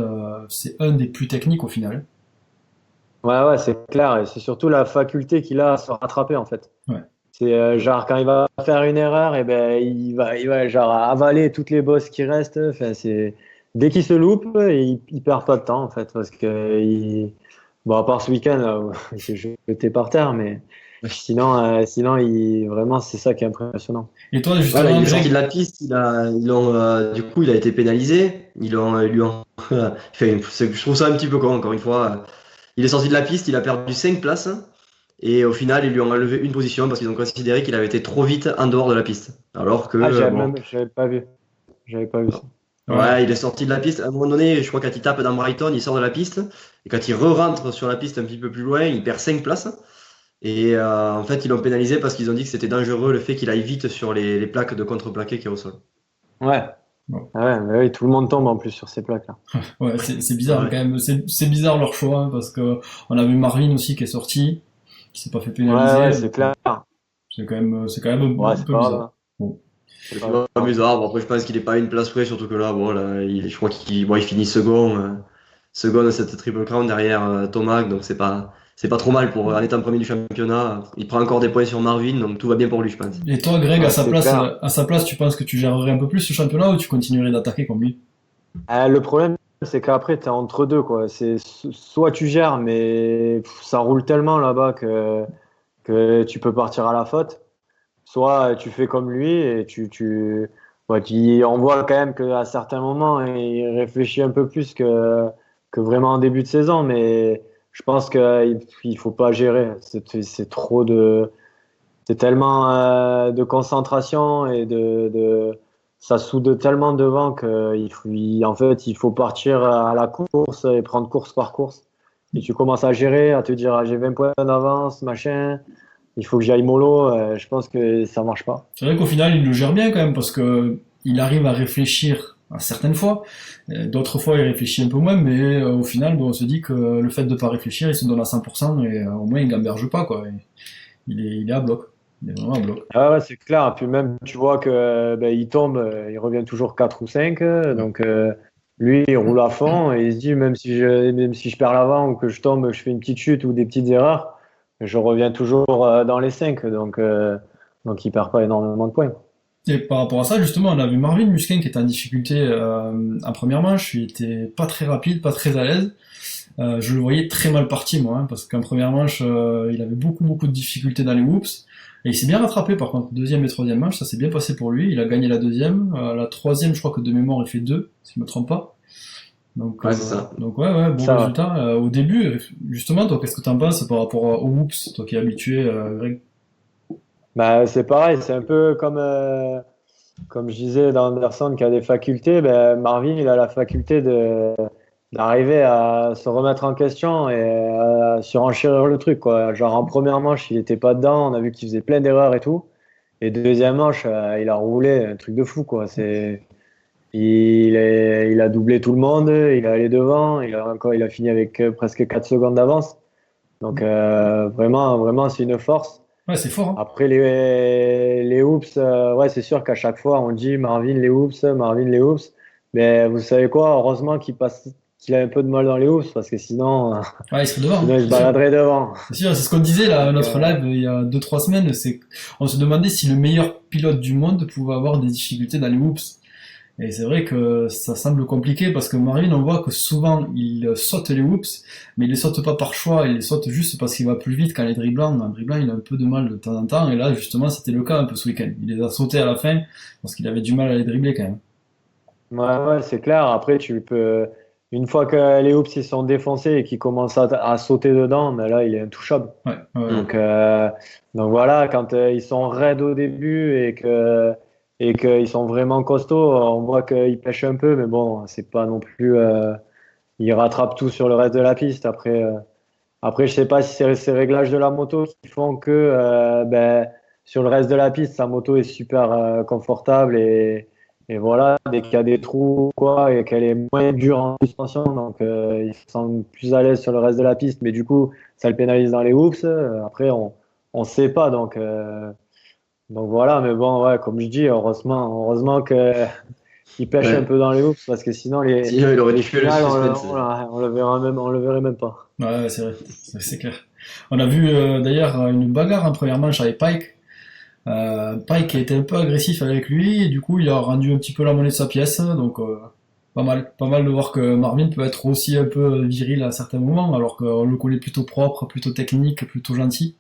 c'est un des plus techniques au final. Ouais, ouais, c'est clair. Et c'est surtout la faculté qu'il a à se rattraper, en fait. Ouais. C'est genre quand il va faire une erreur, et ben il va genre avaler toutes les bosses qui restent. Enfin, c'est dès qu'il se loupe, il perd pas de temps en fait parce que bon à part ce week-end là, où il s'est jeté par terre, mais sinon il vraiment c'est ça qui est impressionnant. Et toi, Ouais, là, il justement, est sorti de Greg, la piste, du coup, il a été pénalisé. Ils lui ont, je trouve ça un petit peu con, encore une fois. Il est sorti de la piste, il a perdu 5 places. Et au final, ils lui ont enlevé une position parce qu'ils ont considéré qu'il avait été trop vite en dehors de la piste. Alors que, Ah bon, j'avais pas vu ça. ouais, ouais, il est sorti de la piste. À un moment donné, je crois quand il tape dans Brighton, il sort de la piste. Et quand il re-rentre sur la piste un petit peu plus loin, il perd 5 places. Et en fait, ils l'ont pénalisé parce qu'ils ont dit que c'était dangereux le fait qu'il aille vite sur les plaques de contreplaqué qui est au sol. Ouais. bon, Ah ouais, mais oui, tout le monde tombe en plus sur ces plaques là. ouais, c'est bizarre Ouais. quand même. C'est bizarre leur choix hein, parce que on a vu Marvin aussi qui est sorti, qui s'est pas fait Ouais, ouais, pénaliser. c'est Donc, clair. c'est quand même Ouais, un c'est peu pas bizarre. grave. Bon. C'est pas Ouais, grave. bizarre. Bon, après, je pense qu'il n'est pas à une place près, surtout que là, bon, là, je crois il finit second, second de cette Triple Crown derrière Tomac, donc c'est pas trop mal pour en étant premier du championnat. Il prend encore des points sur Marvin, donc tout va bien pour lui, je pense. Et toi, Greg, Ouais, c'est clair. à sa place, tu penses que tu gérerais un peu plus ce championnat ou tu continuerais d'attaquer comme lui? Le problème, c'est qu'après, tu es entre deux, quoi. Soit tu gères, mais ça roule tellement là-bas que tu peux partir à la faute. Soit tu fais comme lui et ouais, on voit quand même qu'à certains moments, il réfléchit un peu plus que vraiment en début de saison. Mais je pense qu'il faut pas gérer. C'est trop c'est tellement de concentration et ça soude tellement devant en fait, il faut partir à la course et prendre course par course. Si tu commences à gérer, à te dire ah, j'ai 20 points d'avance, machin, il faut que j'aille mollo, je pense que ça marche pas. C'est vrai qu'au final, il le gère bien quand même parce que il arrive à réfléchir à certaines fois. D'autres fois, il réfléchit un peu moins, mais au final, bon, on se dit que le fait de pas réfléchir, il se donne à 100% et au moins il gamberge pas quoi. Il est à bloc. Il est vraiment à bloc. Ah ouais, c'est clair. Puis même, tu vois que ben, il tombe, il revient toujours 4 ou 5. Donc lui, il roule à fond et il se dit même si je perds l'avant ou que je tombe, je fais une petite chute ou des petites erreurs, je reviens toujours dans les 5. Donc il perd pas énormément de points. Et par rapport à ça, justement, on a vu Marvin Musquin qui était en difficulté en première manche. Il était pas très rapide, pas très à l'aise. Je le voyais très mal parti, moi, hein, parce qu'en première manche, il avait beaucoup de difficultés dans les whoops. Et il s'est bien rattrapé, par contre, deuxième et troisième manche, ça s'est bien passé pour lui. Il a gagné la deuxième. La troisième, je crois que de mémoire, il fait deux, si je me trompe pas. Ouais, c'est ça. Donc ouais, bon Ça va. résultat. Au début, justement, toi, qu'est-ce que t'en penses par rapport aux whoops, toi qui es habitué, Greg? Bah, c'est pareil, c'est un peu comme je disais d'Anderson qui a des facultés. Ben, Marvin, il a la faculté d'arriver à se remettre en question et à surenchérir le truc, quoi. Genre en première manche, il était pas dedans, on a vu qu'il faisait plein d'erreurs et tout. Et deuxième manche, il a roulé un truc de fou, quoi. Il a doublé tout le monde, il est allé devant, il a fini avec presque 4 secondes d'avance. Donc vraiment, c'est une force. Ouais, c'est fort, hein. Après les hoops, ouais, c'est sûr qu'à chaque fois on dit Marvin les hoops. Mais vous savez quoi, heureusement qu'il a un peu de mal dans les hoops parce que Ouais, il serait devant, hein, sinon il se c'est sûr. baladerait devant. C'est sûr, c'est ce qu'on disait là, à Donc, notre live il y a 2 3 semaines, on se demandait si le meilleur pilote du monde pouvait avoir des difficultés dans les whoops. Et c'est vrai que ça semble compliqué parce que Marvin, on voit que souvent il saute les whoops, mais il les saute pas par choix, il les saute juste parce qu'il va plus vite quand les dribblants. En dribblant, il a un peu de mal de temps en temps, et là justement c'était le cas un peu ce week-end. Il les a sautés à la fin parce qu'il avait du mal à les dribbler quand même. Ouais, c'est clair. Après, une fois que les hoops ils sont défoncés et qu'ils commencent à sauter dedans, mais là, il est intouchable. Ouais, ouais, ouais. Donc, euh, donc voilà, quand ils sont raides au début et qu'ils sont vraiment costauds, on voit qu'ils pêchent un peu, mais bon, c'est pas non plus. Ils rattrapent tout sur le reste de la piste. Après, je sais pas si c'est ces réglages de la moto qui font que sur le reste de la piste, sa moto est super confortable et voilà, dès qu'il y a des trous ou quoi et qu'elle est moins dure en suspension, donc ils se sentent plus à l'aise sur le reste de la piste, mais du coup, ça le pénalise dans les hoops. Après, on sait pas, donc voilà, mais bon, ouais, comme je dis, heureusement que il pêche un Ouais. peu dans les hoops parce que sinon Sinon, il aurait les tué le finales, suspense. on le verrait même pas. Ouais, ouais, c'est vrai, c'est clair. On a vu d'ailleurs une bagarre en première manche avec Pike. Pike a été un peu agressif avec lui et du coup il a rendu un petit peu la monnaie de sa pièce. Donc pas mal de voir que Marvin peut être aussi un peu viril à certains moments, alors qu'on le connaît plutôt propre, plutôt technique, plutôt gentil.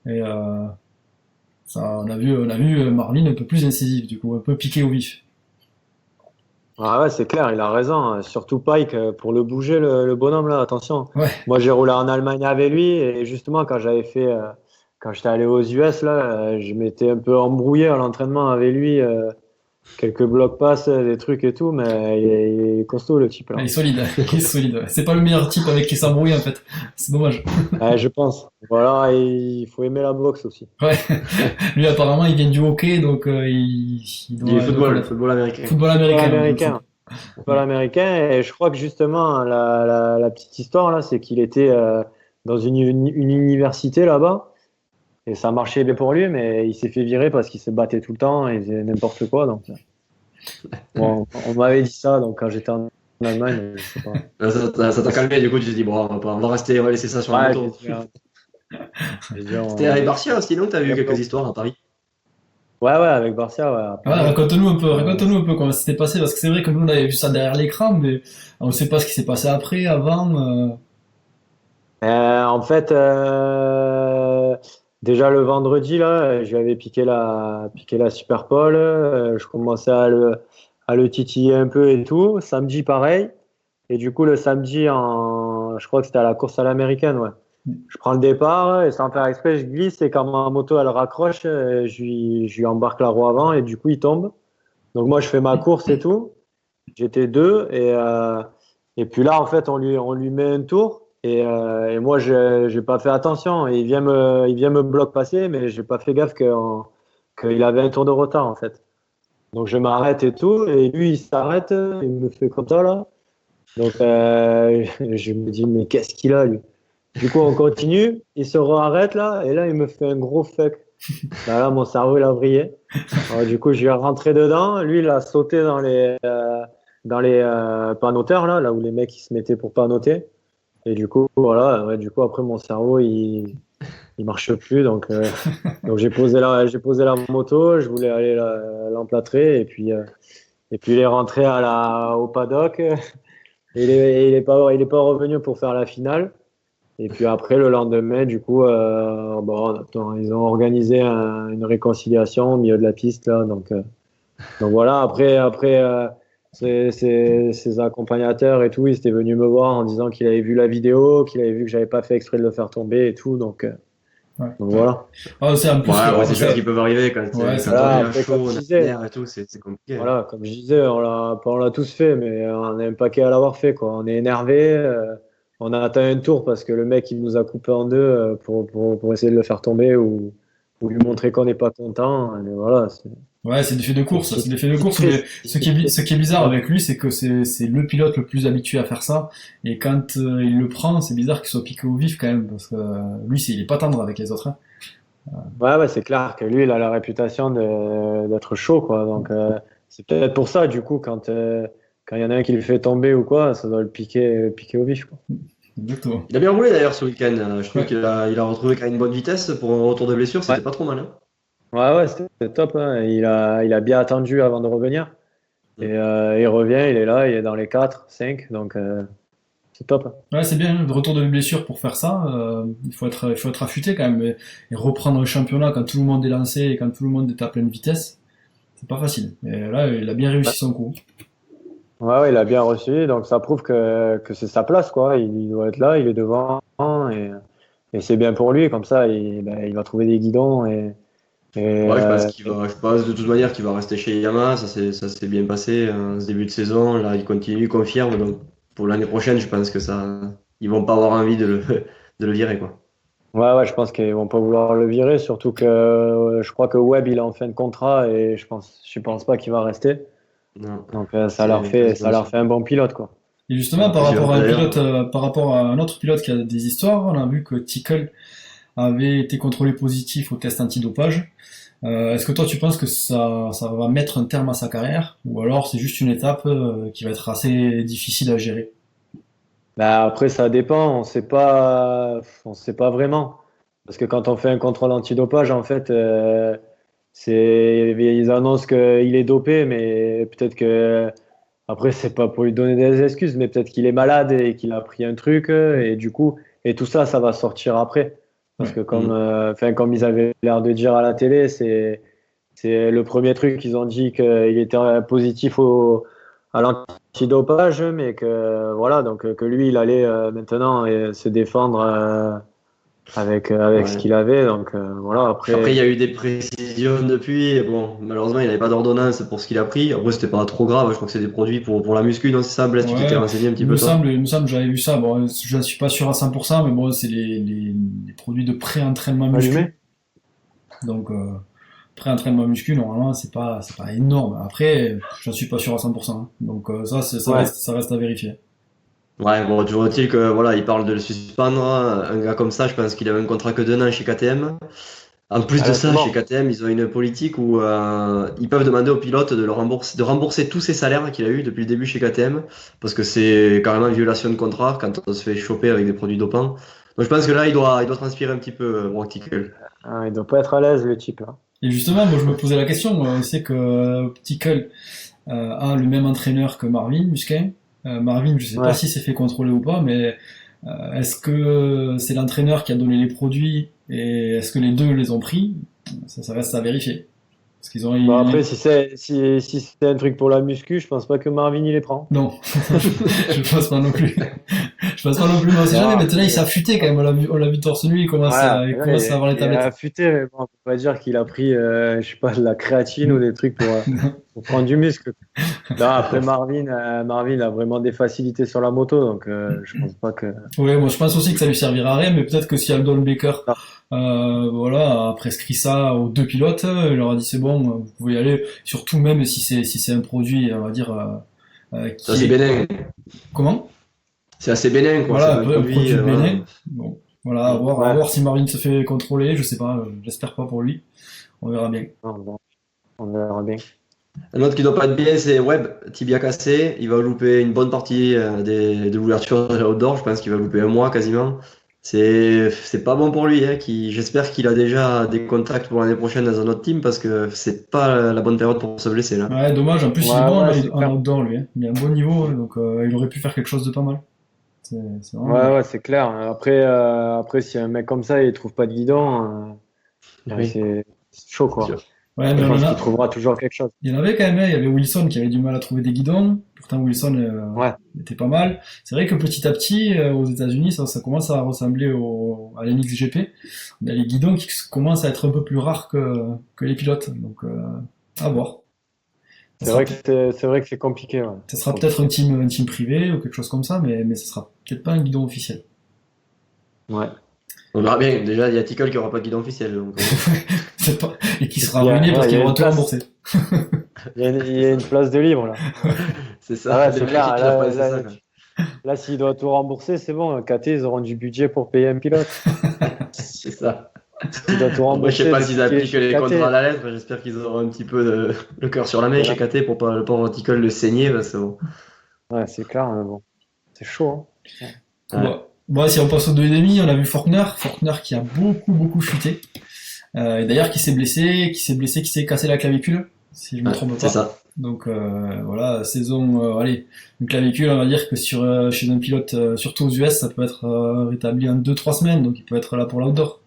Et on a vu Marvin un peu plus incisif, du coup un peu piqué au vif. Ah ouais, c'est clair, il a raison. Surtout Pike, pour le bouger, le bonhomme là, attention. Ouais, Moi, j'ai roulé en Allemagne avec lui et justement, quand j'étais allé aux US là, je m'étais un peu embrouillé à l'entraînement avec lui, quelques blocs passes, des trucs et tout, mais il est costaud le type il là. est solide, il est solide. Ouais. C'est pas le meilleur type avec qui s'embrouille en fait. C'est dommage. Ouais, je pense. Voilà, et il faut aimer la boxe aussi. Ouais. Lui apparemment il vient du hockey, donc Il est il doit football, connaître. football américain. Football Football américain, donc américain. Football américain, et je crois que justement, la petite histoire là, c'est qu'il était dans une université là-bas. Et ça marchait bien pour lui, mais il s'est fait virer parce qu'il se battait tout le temps et il faisait n'importe quoi. Donc, bon, on m'avait dit ça donc quand j'étais en Allemagne, je sais pas. Ça t'a calmé, du coup, tu te dis, bon, on va laisser ça sur la Ouais, moto. j'ai dit, C'était avec Barcia aussi, non? T'as vu quelques histoires à Paris? ouais, avec Barcia, ouais, à ouais, Paris. raconte-nous un peu comment ça s'était passé, parce que c'est vrai que nous on avait vu ça derrière l'écran, mais on sait pas ce qui s'est passé après, avant. En fait, déjà le vendredi, là, je lui avais piqué la Super Pole. Je commençais à le titiller un peu et tout. Samedi, pareil. Et du coup, le samedi, je crois que c'était à la course à l'américaine, ouais. Je prends le départ et sans faire exprès, je glisse et quand ma moto elle raccroche, je lui embarque la roue avant et du coup il tombe. Donc moi je fais ma course et tout. J'étais deux et puis là en fait on lui met un tour et moi j'ai pas fait attention et il vient me bloc passer mais j'ai pas fait gaffe qu'il avait un tour de retard en fait. Donc je m'arrête et tout et lui il s'arrête, il me fait comme ça là. Donc je me dis mais qu'est-ce qu'il a lui? Du coup, on continue, il se réarrête là, et là, il me fait un gros fuck. Là, mon cerveau, il a vrillé. Alors, du coup, je lui ai rentré dedans. Lui, il a sauté dans les panneauteurs, là où les mecs ils se mettaient pour panoter. Et du coup, voilà, ouais, du coup, après, mon cerveau, il marche plus. Donc j'ai posé la moto, je voulais aller l'emplâtrer, et puis il est rentré au paddock. Et il est pas revenu pour faire la finale. Et puis après, le lendemain, du coup, bon, attends, ils ont organisé une réconciliation au milieu de la piste, là. Donc voilà, après ses accompagnateurs et tout, ils étaient venus me voir en disant qu'il avait vu la vidéo, qu'il avait vu que j'avais pas fait exprès de le faire tomber et tout. Ouais. Donc voilà. Ah, c'est en plus, Ouais, c'est des choses qui peuvent arriver quand, ouais, quand c'est on Voilà, est à après, chaud, comme on je a disais, l'air et tout, c'est compliqué. voilà, comme je disais, on l'a tous fait, mais on est un paquet à l'avoir fait, quoi. On est énervé, on a atteint un tour parce que le mec, il nous a coupé en deux pour essayer de le faire tomber ou lui montrer qu'on n'est pas content. Et voilà, ouais, c'est des faits de course, c'est des faits de c'est course, mais triste. ce qui est bizarre avec lui, c'est que c'est le pilote le plus habitué à faire ça, et quand il le prend, c'est bizarre qu'il soit piqué au vif quand même, parce que lui, il est pas tendre avec les autres, hein. Ouais, c'est clair que lui, il a la réputation d'être chaud, quoi. Donc, c'est peut-être pour ça, du coup, quand il y en a un qui le fait tomber ou quoi, ça doit le piquer au vif, quoi. Exactement. Il a bien roulé d'ailleurs ce week-end. Je trouve Ouais. il a retrouvé quand même une bonne vitesse pour un retour de blessure, c'était Ouais, pas trop mal, hein. ouais, c'était top, hein. Il a bien attendu avant de revenir. Mm. Il revient, il est là, il est dans les 4 5 donc c'est top, hein. Ouais, c'est bien, le retour de blessure pour faire ça, il faut être affûté quand même, et reprendre un championnat quand tout le monde est lancé et quand tout le monde est à pleine vitesse, c'est pas facile. Et là, il a bien réussi son coup. Ouais, il a bien reçu, donc ça prouve que c'est sa place, quoi. Il doit être là, il est devant, et c'est bien pour lui, comme ça, il va trouver des guidons, et Ouais, je pense de toute manière qu'il va rester chez Yamaha. Ça s'est bien passé ce début de saison. Là, il continue, il confirme. Donc, pour l'année prochaine, je pense que ils vont pas avoir envie de le virer, quoi. ouais, je pense qu'ils vont pas vouloir le virer, surtout que je crois que Webb, il est en fin de contrat, et je pense pas qu'il va rester. Non, Donc c'est ça leur fait un bon pilote, quoi. Et justement, c'est sûr. D'ailleurs, par rapport à un autre pilote qui a des histoires, on a vu que Tickle avait été contrôlé positif au test antidopage. Est-ce que toi tu penses que ça va mettre un terme à sa carrière, ou alors c'est juste une étape qui va être assez difficile à gérer? Bah, après, ça dépend, on sait pas vraiment. Parce que quand on fait un contrôle antidopage, en fait, ils annoncent qu'il est dopé, mais peut-être que, après, c'est pas pour lui donner des excuses, mais peut-être qu'il est malade et qu'il a pris un truc, et du coup, et tout ça, ça va sortir après. Parce Ouais. que mm. comme ils avaient l'air de dire à la télé, c'est le premier truc qu'ils ont dit qu'il était positif à l'antidopage, mais que voilà, donc que lui, il allait maintenant se défendre avec ce Ouais. qu'il avait. Donc voilà, Après, il y après, a eu des précisions depuis. Et bon, malheureusement, il n'avait pas d'ordonnance pour ce qu'il a pris. Après, c'était pas trop grave. Je crois que c'est des produits pour la muscu, non? C'est ça, Blaise, tu t'étais Ouais, renseigné un petit peu, toi? il me semble, j'avais vu ça. Bon, je ne suis pas sûr à 100%, mais bon, c'est les produits de pré-entraînement muscu. allumé. Donc, pré-entraînement muscu, normalement, c'est pas énorme. Après, j'en suis pas sûr à 100%, hein. Donc, Ouais, ça reste à vérifier. Ouais, bon, toujours est-il que voilà, il parle de le suspendre. Un gars comme ça, je pense qu'il avait un contrat que d'un an chez KTM. En plus ah, de là, c'est ça, chez mort. KTM, ils ont une politique où ils peuvent demander au pilote de rembourser tous ses salaires qu'il a eu depuis le début chez KTM, parce que c'est carrément une violation de contrat quand on se fait choper avec des produits dopants. Donc je pense que là, il doit transpirer un petit peu, Brock Tickle. Ah, il doit pas être à l'aise, le type, là. Et justement, moi, je me posais la question. On sait que Tickle a le même entraîneur que Marvin Musquin. Marvin, je sais pas Ouais. si c'est fait contrôler ou pas, mais est-ce que c'est l'entraîneur qui a donné les produits et est-ce que les deux les ont pris? Ça reste à vérifier. Parce qu'ils ont, Bon, après, si c'est un truc pour la muscu, je pense pas que Marvin, il les prend. non, je pense pas non plus. Je pense pas non plus, mais on sait Non, jamais. Maintenant, il après, s'est affûté quand même. On l'a vu torse nu, ouais, il après, là, commence à avoir les il est tablettes. affûté, mais bon, on peut pas dire qu'il a pris, je sais pas, de la créatine ou des trucs pour prendre du muscle. Non, après Marvin a vraiment des facilités sur la moto, donc je pense pas que. Ouais, moi je pense aussi que ça lui servira à rien, mais peut-être que si Aldon Baker, Non, voilà, a prescrit ça aux deux pilotes, il leur a dit c'est bon, vous pouvez y aller. Surtout même si c'est un produit, on va dire, C'est qui assez est bénin. comment? C'est assez bénin, quoi. C'est Voilà, pas un un produit. produit Voilà. bénin. Bon, voilà, à ouais, voir si Marvin se fait contrôler, je sais pas, j'espère pas pour lui. On verra bien. non, bon, on verra bien. Un autre qui doit pas être bien, c'est Webb, tibia cassé. Il va louper une bonne partie de l'ouverture de l'outdoor. Je pense qu'il va louper un mois quasiment. C'est pas bon pour lui. Hein, j'espère qu'il a déjà des contacts pour l'année prochaine dans un autre team parce que c'est pas la bonne période pour se blesser là. Ouais, dommage, en plus il est Ouais, bon ouais, c'est en clair. outdoor lui, hein. Il a un bon niveau, donc il aurait pu faire quelque chose de pas mal. C'est vraiment Ouais, dommage. ouais, c'est clair. Après, si un mec comme ça, il trouve pas de guidon, ouais, Oui, c'est chaud, c'est quoi. sûr. Ouais, mais Je on en pense qu'il a, trouvera toujours quelque chose. il y en avait quand même, hein. Il y avait Wilson qui avait du mal à trouver des guidons. Pourtant, Wilson Ouais, était pas mal. C'est vrai que petit à petit, aux États-Unis, ça commence à ressembler à l'MXGP. On a les guidons qui commencent à être un peu plus rares que les pilotes. Donc, à voir. Ça c'est sera, vrai que c'est vrai que c'est compliqué, ouais. ça C'est sera peut-être compliqué. un team privé ou quelque chose comme ça, mais ça sera peut-être pas un guidon officiel. Ouais. On verra bien. Déjà, il y a Tickle qui aura pas de guidon officiel. Donc, C'est pas, et qui sera Il y a, ruiné parce ouais, il y qu'ils a vont une tout place. rembourser. Il y a une place de libre, là. c'est ça. Ah ouais, Les c'est mecs clair. qui doivent penser ça. Quoi. Là, s'il doit tout rembourser, c'est bon. KT, ils auront du budget pour payer un pilote. C'est ça. S'il doit tout Après, je sais rembourser pas s'ils depuis qu'il est appliquent chez les contrats à KT. la lettre. J'espère qu'ils auront un petit peu le cœur sur la main chez Ouais, KT pour pas le pauvre Tickle le saigner. Parce que bon. ouais, c'est clair, mais bon. C'est chaud, hein. Ouais. Bon, si on passe au 2,5, on a vu Faulkner qui a beaucoup chuté. Et d'ailleurs qui s'est cassé la clavicule, si je me Ouais, trompe c'est pas. ça. Donc voilà, saison, allez, une clavicule, on va dire que chez un pilote, surtout aux US, ça peut être rétabli en 2-3 semaines, donc il peut être là pour l'outdoor.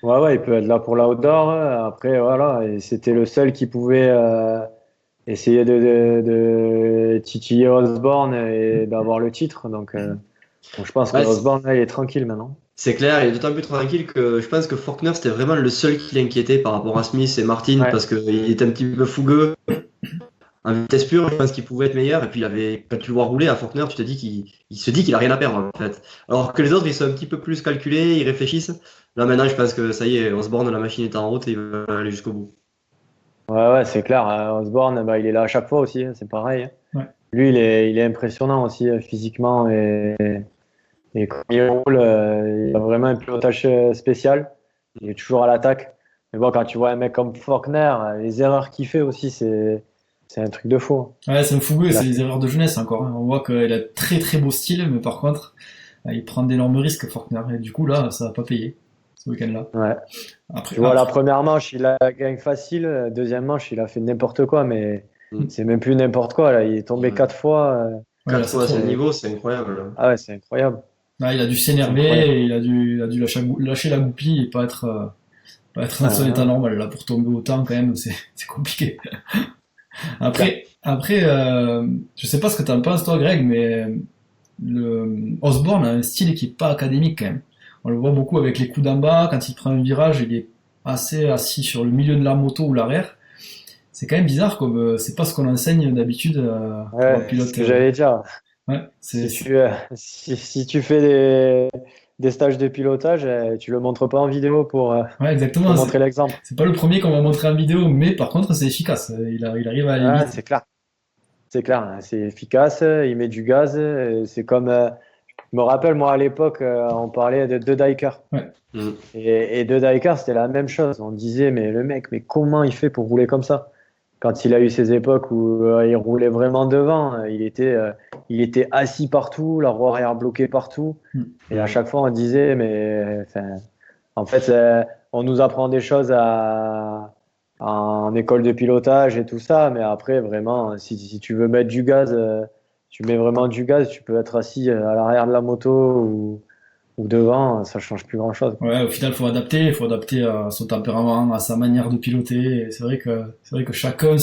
Ouais, ouais, il peut être là pour l'outdoor. Après, voilà. Et c'était le seul qui pouvait essayer de titiller Osborne et d'avoir le titre. Donc je pense que Ouais, Osborne là, il est tranquille maintenant. c'est clair, il est d'autant plus tranquille que je pense que Faulkner, c'était vraiment le seul qui l'inquiétait par rapport à Smith et Martin, Ouais, parce qu'il était un petit peu fougueux. En vitesse pure, je pense qu'il pouvait être meilleur. Et puis, quand tu le vois rouler à Faulkner, tu te dis il se dit qu'il a rien à perdre, en fait. Alors que les autres, ils sont un petit peu plus calculés, ils réfléchissent. Là, maintenant, je pense que ça y est, Osborne, la machine est en route et il va aller jusqu'au bout. ouais, c'est clair. Osborne, bah, il est là à chaque fois aussi, hein, c'est pareil. Ouais. Lui, il est impressionnant aussi physiquement et quand il roule, il a vraiment un pilotage spécial. Il est toujours à l'attaque. Mais bon, quand tu vois un mec comme Faulkner, les erreurs qu'il fait aussi, c'est un truc de fou. Ouais, c'est un fougueux, Là, c'est des erreurs de jeunesse encore, hein. On voit qu'il a très très beau style, mais par contre, il prend d'énormes risques, Faulkner. Et du coup, là, ça va pas payer, ce week-end-là. ouais. Après, Tu vois, la première manche, il a gagné facile. Deuxième manche, il a fait n'importe quoi, mais Mm. c'est même plus n'importe quoi. Là. Il est tombé Ouais. 4 fois. ouais, là, 4 c'est fois à trop. ce niveau, c'est incroyable, là. Ah ouais, c'est incroyable. Là, il a dû C'est incroyable. s'énerver, et il a dû lâcher la goupille et pas être dans son état Ouais, normal. Là, pour tomber autant, quand même, c'est compliqué. c'est clair. Après, je sais pas ce que t'en penses, toi, Greg, mais le Osborne a un style qui est pas académique, quand même. On le voit beaucoup avec les coups d'en bas. Quand il prend un virage, il est assez assis sur le milieu de la moto ou l'arrière. C'est quand même bizarre, comme c'est pas ce qu'on enseigne d'habitude pour un Ouais, c'est ce pilote. que j'allais dire. Ouais, Si tu fais des stages de pilotage, tu le montres pas en vidéo ouais, pour exactement. montrer l'exemple. C'est pas le premier qu'on va montrer en vidéo, mais par contre, c'est efficace. Il arrive à aller Ah, vite. c'est clair. C'est clair, hein. C'est efficace, il met du gaz. C'est comme, je me rappelle, moi à l'époque, on parlait de Diker. Ouais, Mm. Et de Diker, c'était la même chose. On disait, mais le mec, mais comment il fait pour rouler comme ça? Quand il a eu ces époques où il roulait vraiment devant, il était assis partout, la roue arrière bloquée partout. mm, Et à chaque fois, on disait, mais enfin, en fait, on nous apprend des choses en école de pilotage et tout ça, mais après, vraiment, si tu veux mettre du gaz, tu mets vraiment du gaz, tu peux être assis à l'arrière de la moto ou devant, ça change plus grand-chose. ouais. Au final, il faut adapter à son tempérament, à sa manière de piloter. Et c'est vrai que chacun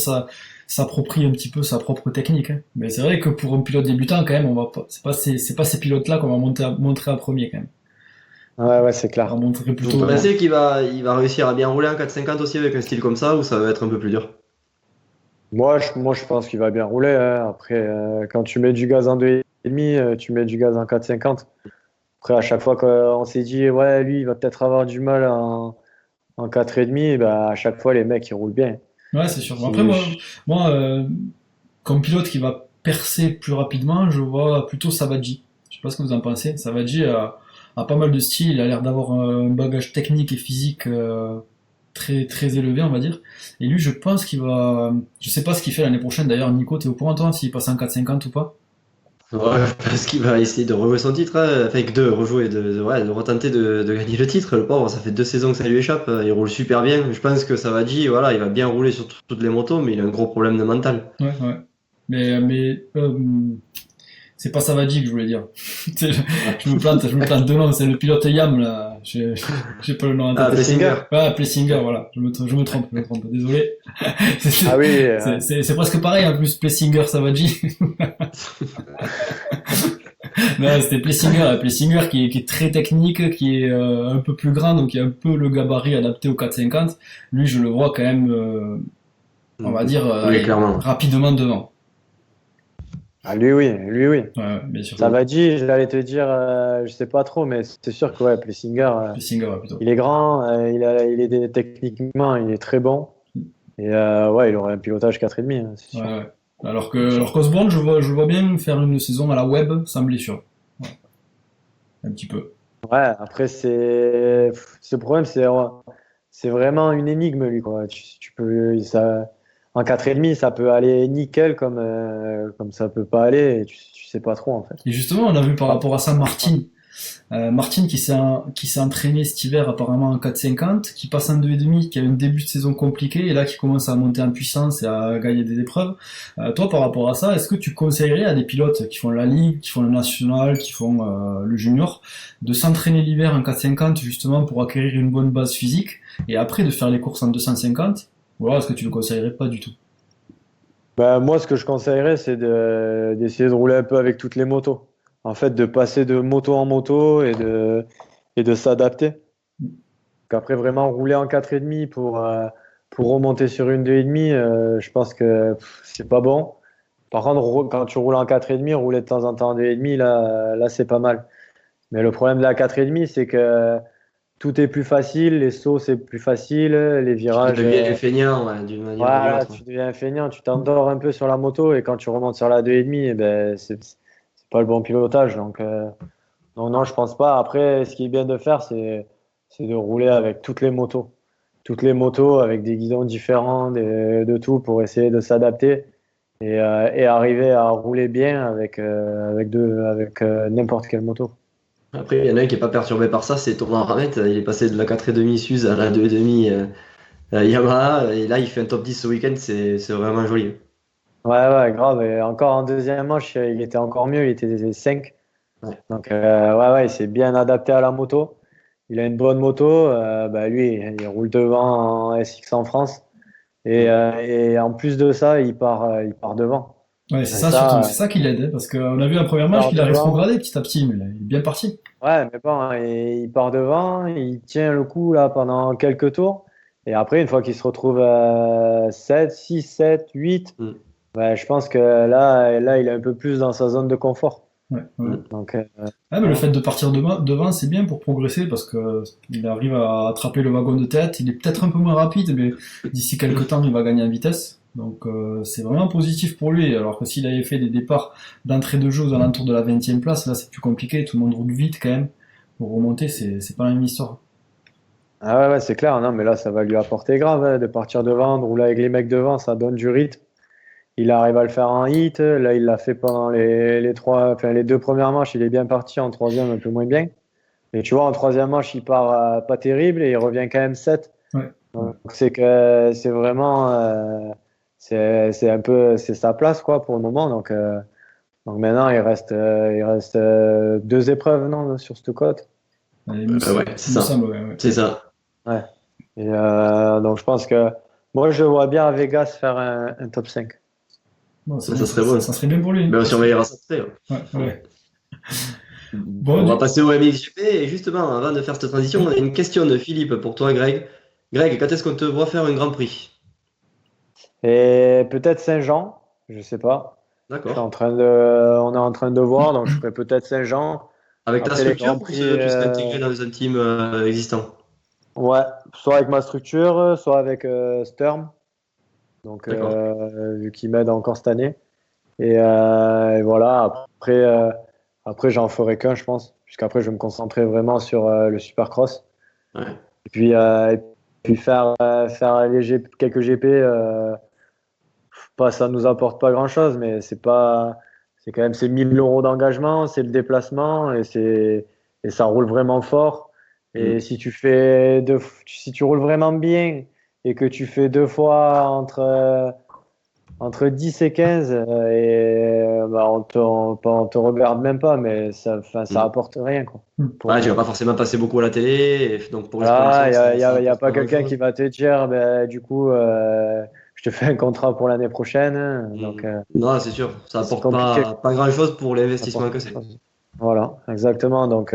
s'approprie un petit peu sa propre technique, hein. Mais c'est vrai que pour un pilote débutant, quand même, on va pas, c'est pas ces pilotes-là qu'on va montrer à premier, quand même. Ouais, c'est On va clair. montrer Vous plutôt, pensez il va réussir à bien rouler en 450 aussi avec un style comme ça, ou ça va être un peu plus dur? Moi, je pense qu'il va bien rouler, hein. Après, quand tu mets du gaz en 2,5, tu mets du gaz en 4,50. Après, à chaque fois qu'on s'est dit, ouais, lui, il va peut-être avoir du mal en 4,5, bah, à chaque fois, les mecs, ils roulent bien. ouais, c'est sûr. Bon, après, Si- moi, comme pilote qui va percer plus rapidement, je vois plutôt Savaggi. Je sais pas ce que vous en pensez. Savaggi a pas mal de style. Il a l'air d'avoir un bagage technique et physique très très élevé, on va dire. Et lui, je pense qu'il va. Je sais pas ce qu'il fait l'année prochaine. D'ailleurs, Nico, t'es au courant toi s'il passe en 450 ou pas? Ouais, parce qu'il va essayer de rejouer son titre, hein. Enfin, de rejouer, ouais, de retenter de gagner le titre. Le pauvre, ça fait 2 saisons que ça lui échappe. Il roule super bien. Je pense que ça va dire, voilà, il va bien rouler sur toutes les motos, mais il a un gros problème de mental. Ouais, ouais. Mais c'est pas Savaggi que je voulais dire. C'est- je me plante de nom. C'est le pilote Yam là. J'ai pas le nom en Ah, tête. Plessinger. Ah, Plessinger, voilà. Je me trompe. Désolé. C'est Ah oui, c'est presque pareil en plus, Plessinger, Savaggi. Non, c'était Plessinger. Plessinger qui est très technique, qui est un peu plus grand, donc qui a un peu le gabarit adapté au 450. Lui, je le vois quand même, on va dire, Oui, clairement. rapidement devant. ah, lui, oui, lui, oui. Ouais, bien sûr. Ça va dire, j'allais te dire, je sais pas trop, mais c'est sûr que ouais, Plessinger, Plessinger, ouais, plutôt. il est grand, techniquement, il est très bon. Et ouais, il aurait un pilotage 4,5, hein, c'est Ouais, sûr. ouais. Alors qu'Osborne, je le vois bien faire une saison à la web sans blessure. Ouais, un petit peu. Ouais, après, ce problème, c'est vraiment une énigme, lui, quoi. Tu peux, en 4,5, ça peut aller nickel comme ça peut pas aller, et tu sais pas trop, en fait. Et justement, on a vu par rapport à ça Martin. Martin qui s'est entraîné cet hiver apparemment en 4,50, qui passe en 2,5, qui a un début de saison compliqué et là qui commence à monter en puissance et à gagner des épreuves. Toi, par rapport à ça, est-ce que tu conseillerais à des pilotes qui font la Ligue, qui font le National, qui font le Junior, de s'entraîner l'hiver en 4,50 justement pour acquérir une bonne base physique et après de faire les courses en 250? Ou alors est-ce que tu le conseillerais pas du tout? Ben, moi, ce que je conseillerais, c'est d'essayer de rouler un peu avec toutes les motos. En fait, de passer de moto en moto et de s'adapter. Qu'après, vraiment rouler en 4,5 pour remonter sur une 2,5, je pense que c'est pas bon. Par contre, quand tu roules en 4,5, rouler de temps en temps en 2,5, là c'est pas mal. Mais le problème de la 4,5, c'est que tout est plus facile, les sauts c'est plus facile, les Tu virages. deviens feignant, ouais, d'une manière ou d'une Voilà, autre. tu deviens feignant, tu t'endors un peu sur la moto et quand tu remontes sur la 2,5, eh ben, c'est pas le bon pilotage. Donc non, je pense pas. Après, ce qui est bien de faire, c'est de rouler avec toutes les motos. Toutes les motos avec des guidons différents, de tout pour essayer de s'adapter et arriver à rouler bien avec n'importe quelle moto. Après, il y en a un qui est pas perturbé par ça, c'est Thomas Ramet. Il est passé de la 4,5 Suze à la 2,5 Yamaha, et là, il fait un top 10 ce week-end, c'est vraiment joli. Ouais, ouais, grave. Et encore en deuxième manche, il était encore mieux, il était 5. Ouais. Donc, ouais, ouais, il s'est bien adapté à la moto. Il a une bonne moto. Bah, lui, il roule devant en SX en France. Et en plus de ça, il part devant. Ouais, c'est Et ça surtout, ça, c'est ça qui l'aide, hein, parce qu'on a vu un premier il match part qu'il a devant. rétrogradé petit à petit, mais là, il est bien parti. Ouais, mais bon, hein, et il part devant. Il tient le coup là pendant quelques tours. Et après, une fois qu'il se retrouve à 7, 6, 7, 8, Mm. ouais, je pense que là, il est un peu plus dans sa zone de confort. Ouais, ouais. Mm. Donc, Ah, mais le voilà. fait de partir devant, c'est bien pour progresser parce que il arrive à attraper le wagon de tête. Il est peut-être un peu moins rapide, mais d'ici quelques temps, il va gagner en vitesse. Donc c'est vraiment positif pour lui. Alors que s'il avait fait des départs d'entrée de jeu aux alentours de la 20e place, là c'est plus compliqué. Tout le monde roule vite quand même. Pour remonter, c'est pas la même histoire. Ah ouais, ouais, c'est clair. Non, mais là, ça va lui apporter grave hein, de partir devant, de rouler avec les mecs devant, ça donne du rythme. Il arrive à le faire en hit. Là, il l'a fait pendant les deux premières manches. Il est bien parti. En troisième, un peu moins bien. Et tu vois, en troisième manche, il part pas terrible et il revient quand même 7. Ouais. Ouais. Donc, c'est que c'est vraiment, c'est un peu, c'est sa place, quoi, pour le moment. Donc maintenant, il reste deux épreuves, non, sur cette côte. Ouais, c'est Il me ça. semble, ouais, ouais. C'est ça. Ouais. Et donc, je pense que moi, je le vois bien à Vegas faire un top 5. Bon, c'est Mais bien, ça serait bon. ça serait bien pour lui. Mais on surveillera ça de près. Ouais, Ouais. ouais. Bon, On va passer au MXGP et justement, avant de faire cette transition, on a une question de Philippe pour toi, Greg. Greg, quand est-ce qu'on te voit faire un Grand Prix? Et peut-être Saint-Jean, je sais pas. D'accord. On est en train de voir, donc je ferai peut-être Saint-Jean. Avec ta Après les structure Grands ou Prix, tu serais intégré dans un team existant? ouais, soit avec ma structure, soit avec Sturm, donc D'accord. vu qu'il m'aide encore cette année. Et voilà, après j'en ferai qu'un, je pense, puisqu'après je vais me concentrer vraiment sur le Supercross. Ouais. Et puis faire quelques GP, pas, ça nous apporte pas grand-chose, mais c'est quand même ces 1 000 € d'engagement, c'est le déplacement et ça roule vraiment fort. Et Mm. si tu roules vraiment bien et que tu fais deux fois entre 10 et 15, bah, on te regarde même pas, mais enfin, ça Mm. apporte rien, quoi, pour Ouais, tu vas nous. pas forcément passer beaucoup à la télé, et donc pour les Voilà, sponsors, ça y a apporte pas pas quelqu'un qui grand-chose. va te dire, ben, du coup, je te fais un contrat pour l'année prochaine. Donc, Mm. Non, c'est sûr, ça c'est apporte compliqué. pas grand-chose pour Ça l'investissement apporte que pas c'est. grand-chose. Voilà, exactement. Donc,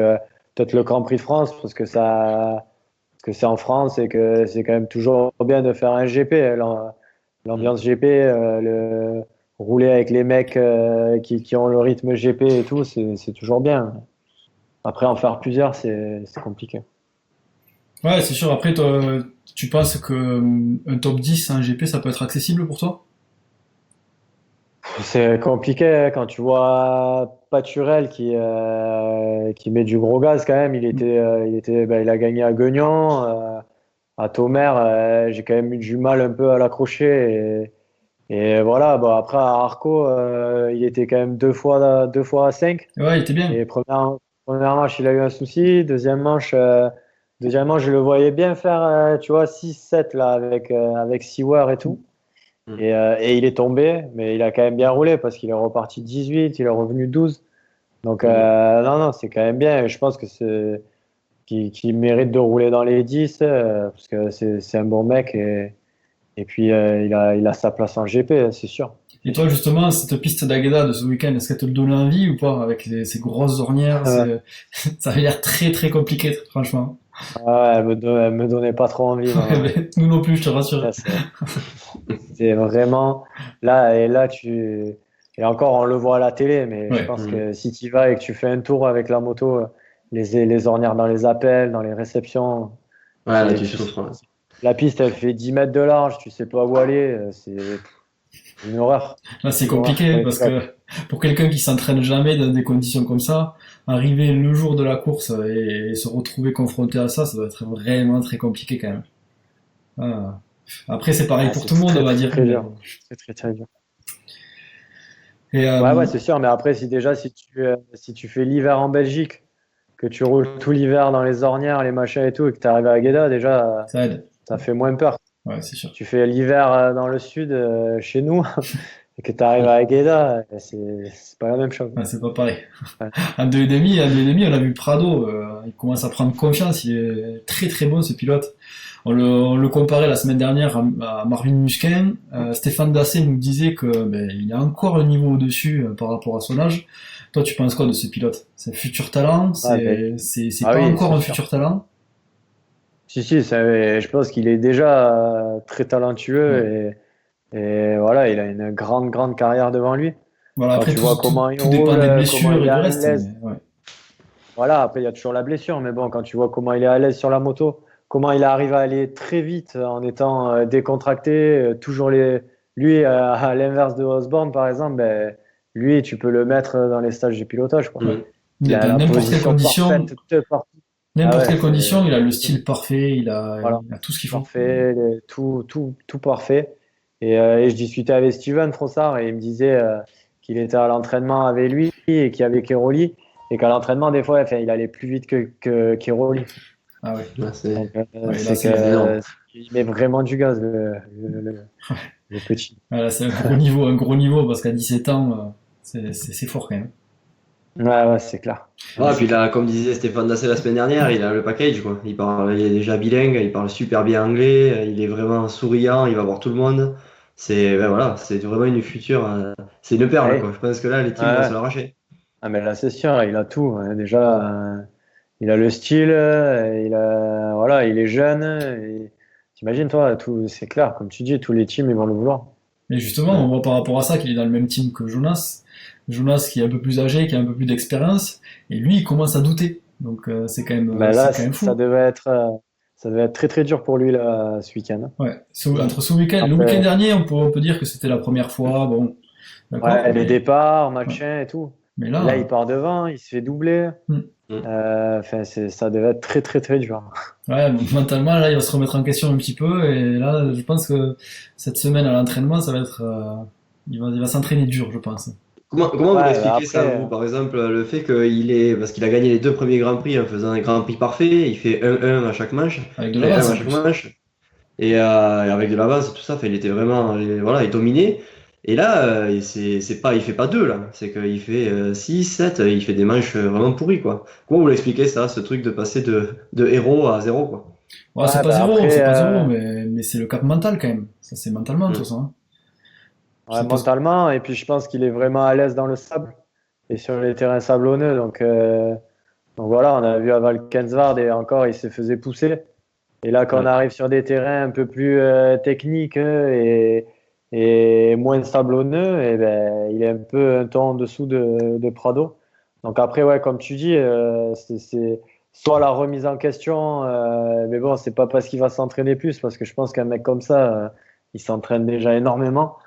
peut-être le Grand Prix de France, parce que c'est en France et que c'est quand même toujours bien de faire un GP. Mm. L'ambiance GP, rouler avec les mecs qui ont le rythme GP et tout, c'est toujours bien. Après, en faire plusieurs, c'est compliqué. Ouais, c'est sûr. Après, toi, tu penses que un top 10 en GP, ça peut être accessible pour toi? C'est compliqué hein, quand tu vois Paturel qui met du gros gaz quand même. Il a gagné à Guignon, à Tomer. J'ai quand même eu du mal un peu à l'accrocher. Et voilà. Bon, après à Arco, il était quand même deux fois à 5. Ouais, il était bien. Et première manche, il a eu un souci. Deuxième manche, je le voyais bien faire, tu vois, 6-7 là avec Seaware et tout. Mm. Et il est tombé, mais il a quand même bien roulé parce qu'il est reparti 18, il est revenu 12. Donc, Mm. non, non, c'est quand même bien. Et je pense que qu'il mérite de rouler dans les 10 parce que c'est un bon mec et puis il a sa place en GP, c'est sûr. Et toi, justement, cette piste d'Agueda de ce week-end, est-ce qu'elle te donne envie ou pas avec ces grosses ornières ça avait l'air très très compliqué, franchement. Ouais, elle me donnait pas trop envie. Non. Nous non plus, je te rassure. Là, c'est vraiment là et là et encore on le voit à la télé, mais je Ouais. pense que si tu y vas et que tu fais un tour avec la moto, les ornières dans les appels, dans les réceptions, Ouais, là, c'est tu tu- souffres. Ouais. la piste elle fait 10 mètres de large, tu sais pas où aller, c'est une horreur. Là, c'est Une horreur pour compliqué les parce pilotes. que pour quelqu'un qui s'entraîne jamais dans des conditions comme ça, arriver le jour de la course et se retrouver confronté à ça, ça doit être vraiment très compliqué quand même. Ah. Après, c'est pareil Ah, pour c'est tout le monde, on va très dire. très dur. C'est très très dur. Et Ouais, c'est sûr, mais après si tu fais l'hiver en Belgique, que tu roules tout l'hiver dans les ornières, les machins et tout, et que tu arrives à Agueda, déjà ça aide. ça fait moins peur. Ouais, c'est sûr. Tu fais l'hiver dans le sud, chez nous, et que tu arrives à Agueda, c'est pas la même chose. Ouais, c'est pas pareil. Ouais. En 2,5, on a vu Prado, il commence à prendre confiance, il est très très bon ce pilote. On le comparait la semaine dernière à Marvin Musquin. Stéphane Dassé nous disait que il a encore un niveau au-dessus par rapport à son âge. Toi, tu penses quoi de ce pilote? C'est un futur talent? Ah, mais, C'est ah pas oui, encore c'est un sûr. futur talent? Si, je pense qu'il est déjà très Ouais. talentueux et voilà, il a une grande carrière devant lui. Voilà, Quand après tu vois comment il tout dépend roule, des comment blessures il et est du à reste, mais l'aise. ouais. Voilà, après il y a toujours la blessure, mais bon, quand tu vois comment il est à l'aise sur la moto, comment il arrive à aller très vite en étant décontracté, lui à l'inverse de Osborne par exemple, lui tu peux le mettre dans les stages de pilotage quoi. Mm. Il a Dans la position parfaite de partout. Ah n'importe ouais, quelle condition, il a le c'est style parfait, voilà, il a tout ce qu'il faut. parfait, tout parfait. Et je discutais avec Steven Frossard et il me disait qu'il était à l'entraînement avec lui et qu'il y avait Keroli et qu'à l'entraînement des fois, enfin, il allait plus vite que Keroli. Ah ouais. Là, Donc Ouais, là, c'est c'est énorme. que il met vraiment du gaz le petit. voilà, c'est un gros niveau, parce qu'à 17 ans, c'est fort quand même. Ouais, c'est clair. Ouais, C'est puis clair. là, comme disait Stéphane Dassé la semaine dernière, il a le package, quoi. Il est déjà bilingue, il parle super bien anglais, il est vraiment souriant, il va voir tout le monde. Voilà, c'est vraiment une future, c'est une perle, Ouais, quoi. Je pense que là, les teams vont se ouais. l'arracher. Ah, mais là, c'est sûr, il a tout, hein. Déjà, il a le style, voilà, il est jeune. T'imagines, toi, tout, c'est clair, comme tu dis, tous les teams, ils vont le vouloir. Et justement, on Ouais. voit par rapport à ça qu'il est dans le même team que Jonas. Jonas qui est un peu plus âgé, qui a un peu plus d'expérience, et lui, il commence à douter. Donc Mais c'est là, quand même fou. ça devait être très, très dur pour lui, là, ce week-end. Ouais. Entre ce week-end, le week-end Après, dernier, on peut dire que c'était la première fois, bon, d'accord, ouais, les départs, ouais. machin et tout. Mais Et là, il là, part devant, il se fait doubler. hmm, Mm. Enfin, ça devait être très, très, très dur. ouais, donc mentalement, là, il va se remettre en question un petit peu, et là, je pense que cette semaine à l'entraînement, ça va être, il va s'entraîner dur, je pense. Comment vous Ouais, bah l'expliquez ça, après, vous, par exemple, le fait parce qu'il a gagné les deux premiers Grands Prix en faisant un Grand Prix parfait, il fait 1-1 à chaque manche, Avec de enfin 1 l'avance à en chaque plus. manche. Et avec de l'avance et tout ça, enfin, il était vraiment, voilà, il dominait. Et là, il fait pas deux là, c'est qu'il fait 6, 7, il fait des manches vraiment pourries quoi. Comment vous l'expliquez ça, ce truc de passer de héros à zéro quoi? Ouais, ouais, bah après, c'est pas zéro, mais c'est le cap mental quand même. Ça, c'est mentalement, tout Hmm. ça. Hein. Je ouais, sais pas. mentalement, et puis je pense qu'il est vraiment à l'aise dans le sable et sur les terrains sablonneux. Donc voilà, on a vu à Valkenswaard et encore, il se faisait pousser. Et là, quand on Ouais. arrive sur des terrains un peu plus techniques et moins sablonneux, et ben, il est un peu un ton en dessous de Prado. Donc après, ouais, comme tu dis, c'est soit la remise en question, mais bon, c'est pas parce qu'il va s'entraîner plus, parce que je pense qu'un mec comme ça, il s'entraîne déjà énormément.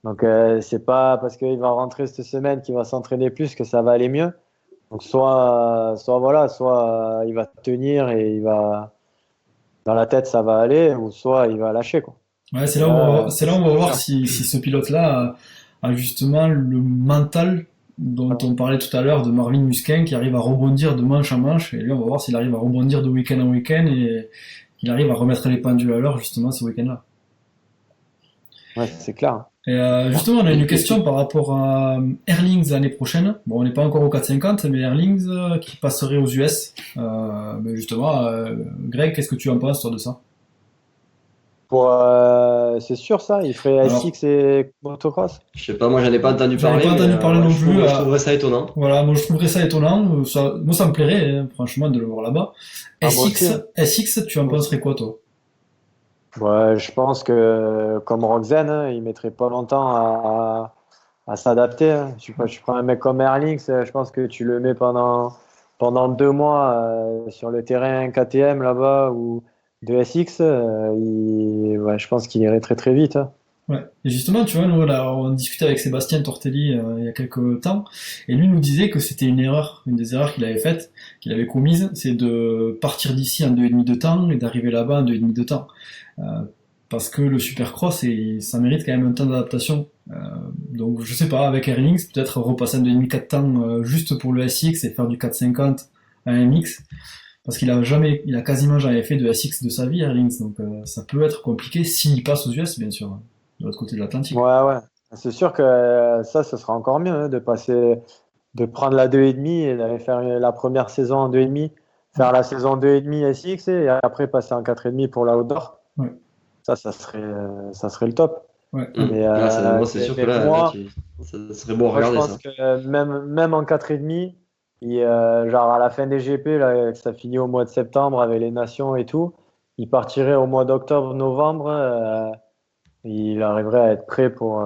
Donc c'est pas parce qu'il va rentrer cette semaine qu'il va s'entraîner plus que ça va aller mieux. Donc soit voilà, soit il va tenir et il va dans la tête ça va aller, ou soit il va lâcher quoi. Ouais, Et là, c'est là où on va c'est voir sûr. si ce pilote-là a justement le mental dont Voilà. on parlait tout à l'heure de Marvin Musquin qui arrive à rebondir de manche en manche. Et lui, on va voir s'il arrive à rebondir de week-end en week-end et qu'il arrive à remettre les pendules à l'heure justement ce week-end-là. Ouais, c'est clair. Et C'est clair. justement, on a une Et question par rapport à Erlings l'année prochaine. Bon, on n'est pas encore au 450, mais Erlings qui passerait aux US. Justement, Greg, qu'est-ce que tu en penses toi de ça? C'est sûr ça, il ferait Alors, SX et motocross. Je sais pas, moi j'en ai pas entendu j'en ai parler, pas mais entendu parler non plus. je trouverais ça étonnant. Voilà, moi je trouverais ça étonnant. Moi ça me plairait, hein, franchement, de le voir là-bas. Ah, moi aussi, hein. SX, tu en Moi aussi. penserais quoi, toi? Ouais, je pense que comme Roxane, hein, il mettrait pas longtemps à s'adapter, hein. Tu prends un mec comme Erlings, je pense que tu le mets pendant 2 mois sur le terrain KTM là-bas ou de SX, ouais, je pense qu'il irait très très vite, hein. Ouais. Et justement, tu vois, nous, là, on discutait avec Sébastien Tortelli il y a quelques temps, et lui nous disait que c'était une erreur, une des erreurs qu'il avait faites, qu'il avait commise, c'est de partir d'ici en 2,5 de temps et d'arriver là-bas en 2,5 de temps. Euh, Parce que le supercross, ça mérite quand même un temps d'adaptation. Donc je sais pas, avec Airlings, peut-être repasser un 2,5 4 temps juste pour le SX et faire du 4,50 à un MX, parce il a quasiment jamais fait de SX de sa vie, Airlings, donc ça peut être compliqué s'il passe aux US, bien sûr, hein, de l'autre côté de l'Atlantique. Ouais, ouais. C'est sûr que ça, ce sera encore mieux, hein, de prendre la 2,5 et d'aller faire la première saison en 2,5, faire la saison 2,5 SX et après passer en 4,5 pour la outdoor. Ouais, Ça serait le top. ouais. Moi c'est sûr que Mais là, moi, ça serait beau à moi, je regarder pense ça. que même en 4,5, genre à la fin des GP, là, que ça finit au mois de septembre avec les nations et tout, il partirait au mois d'octobre, novembre. Il arriverait à être prêt pour,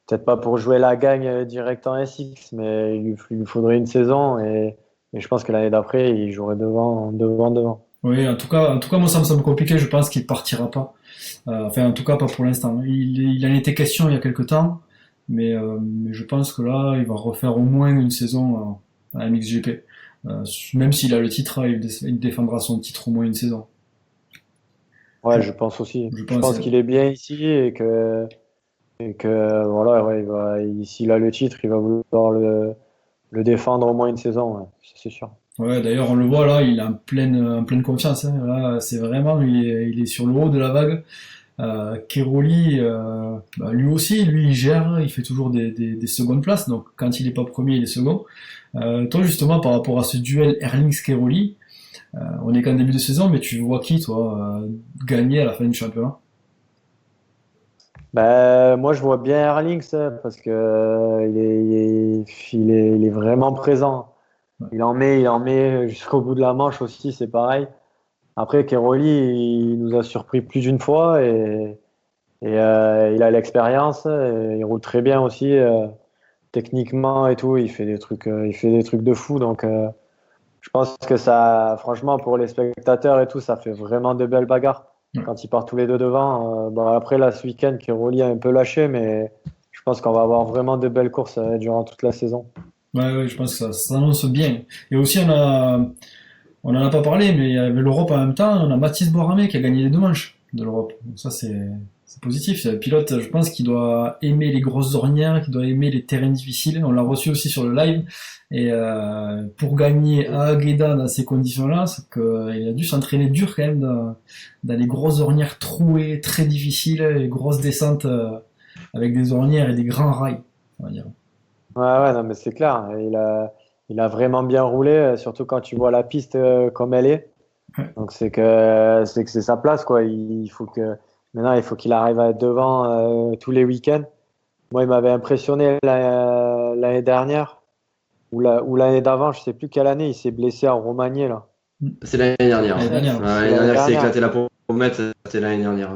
peut-être pas pour jouer la gagne direct en SX, mais il lui faudrait une saison et je pense que l'année d'après, il jouerait devant, devant, devant. Oui, en tout cas, moi, ça me semble compliqué. Je pense qu'il partira pas. Enfin, en tout cas, pas pour l'instant. Il en était question il y a quelque temps, mais je pense que là, il va refaire au moins une saison à MXGP. Même s'il a le titre, il défendra son titre au moins une saison. Ouais, je pense aussi. Je Je pense. pense qu'il est bien ici et que voilà, ouais, s'il a le titre, il va vouloir le défendre au moins une saison, ouais, ça, c'est sûr. Ouais, d'ailleurs, on le voit là, il est en pleine confiance, hein. Là, c'est vraiment, il est sur le haut de la vague. Keroli, lui aussi, lui, il gère, il fait toujours des secondes places. Donc, quand il est pas premier, il est second. Toi, justement, par rapport à ce duel Erlings-Keroli, on est qu'en début de saison, mais tu vois qui, toi, gagner à la fin du championnat? Ben, moi, je vois bien Erling, ça, parce que il est vraiment présent. Ouais. Il en met jusqu'au bout de la manche aussi, c'est pareil. Après, Keroli, il nous a surpris plus d'une fois et il a l'expérience, et il roule très bien aussi, techniquement et tout. Il fait des trucs de fou. Donc, je pense que ça, franchement, pour les spectateurs et tout, ça fait vraiment de belles bagarres Ouais. quand ils partent tous les deux devant. Bon, après, là, ce week-end, Keroli a un peu lâché, mais je pense qu'on va avoir vraiment de belles courses durant toute la saison. Ouais, ouais, je pense que ça s'annonce bien. Et aussi, on en a pas parlé, mais il y avait l'Europe en même temps. On a Mathis Boramé qui a gagné les 2 manches de l'Europe. Donc ça, c'est positif. C'est un pilote, je pense, qui doit aimer les grosses ornières, qui doit aimer les terrains difficiles. On l'a reçu aussi sur le live. Et pour gagner à Agueda dans ces conditions-là, c'est qu'il a dû s'entraîner dur quand même dans les grosses ornières trouées, très difficiles, les grosses descentes avec des ornières et des grands rails, on va dire. Ouais, ouais, non, mais c'est clair. Il a vraiment bien roulé, surtout quand tu vois la piste comme elle est. Ouais. Donc c'est que c'est sa place, quoi. Maintenant il faut qu'il arrive à être devant tous les week-ends. Moi, il m'avait impressionné l'année dernière ou l'année d'avant, je sais plus quelle année, il s'est blessé en Romagné là. C'est l'année dernière. L'année dernière. Ouais, C'est l'année l'année dernière, c'est dernière. éclaté la pommette, c'était l'année dernière.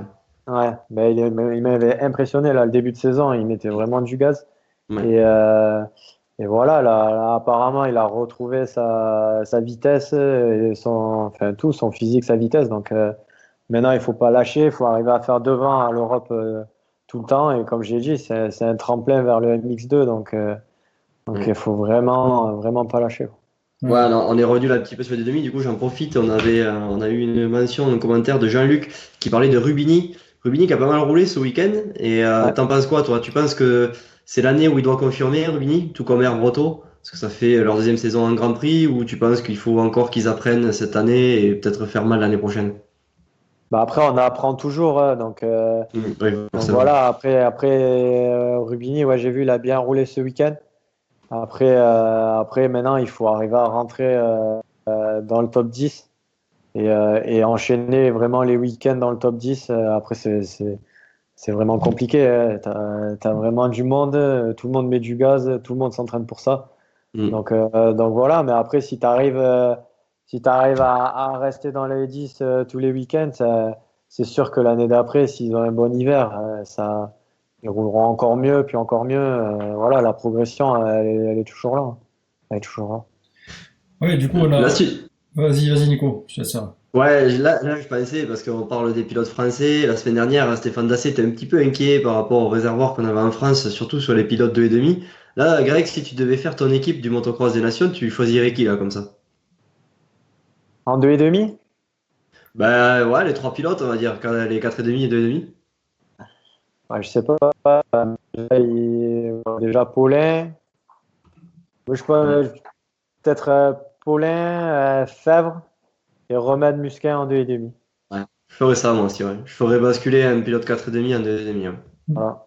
Ouais, ben, il m'avait impressionné là, le début de saison, il mettait vraiment du gaz. Ouais. Et, euh, et voilà, là, apparemment, il a retrouvé sa vitesse, et enfin tout, son physique, sa vitesse. Donc maintenant, il faut pas lâcher, il faut arriver à faire devant à l'Europe tout le temps. Et comme j'ai dit, c'est un tremplin vers le MX2, donc Ouais. il faut vraiment, vraiment pas lâcher, quoi. Ouais. Ouais, on est revenu là un petit peu sur les demi, du coup j'en profite. On a eu une mention, un commentaire de Jean-Luc qui parlait de Rubini. Rubini qui a pas mal roulé ce week-end. Et Ouais. t'en penses quoi, toi? Tu penses que c'est l'année où il doit confirmer, Rubini, tout comme Herbroto? Parce que ça fait leur deuxième saison en Grand Prix, ou tu penses qu'il faut encore qu'ils apprennent cette année et peut-être faire mal l'année prochaine? Bah après, on apprend toujours, hein, Oui, donc forcément. voilà. Après Rubini, ouais, j'ai vu, il a bien roulé ce week-end. Après, maintenant, il faut arriver à rentrer dans le top 10. et enchaîner vraiment les week-ends dans le top 10, après, c'est vraiment compliqué. Hein. T'as vraiment du monde, tout le monde met du gaz, tout le monde s'entraîne pour ça. Mm. Donc voilà, mais après, si t'arrives à rester dans les 10 tous les week-ends, c'est sûr que l'année d'après, s'ils ont un bon hiver, ils rouleront encore mieux, puis encore mieux. Voilà, la progression, elle est toujours là. Elle est toujours là. Ouais, du coup, on Là, a. Vas-y, Nico, je te laisse ça. ouais, là, je pensais, parce qu'on parle des pilotes français, la semaine dernière, Stéphane Dassé était un petit peu inquiet par rapport au réservoir qu'on avait en France, surtout sur les pilotes 2,5. Là, Greg, si tu devais faire ton équipe du motocross des nations, tu choisirais qui, là, comme ça? En 2,5? Ben ouais, les trois pilotes, on va dire, les 4,5 et 2,5. Ouais, je sais pas. Déjà Paulin. Moi, je Ouais. peux peut-être Paulin, Fèvre et Remède Musquin en 2,5. Ouais. Je ferais ça, moi aussi, ouais. Je ferais basculer un pilote 4,5 en 2,5. Ouais. Voilà.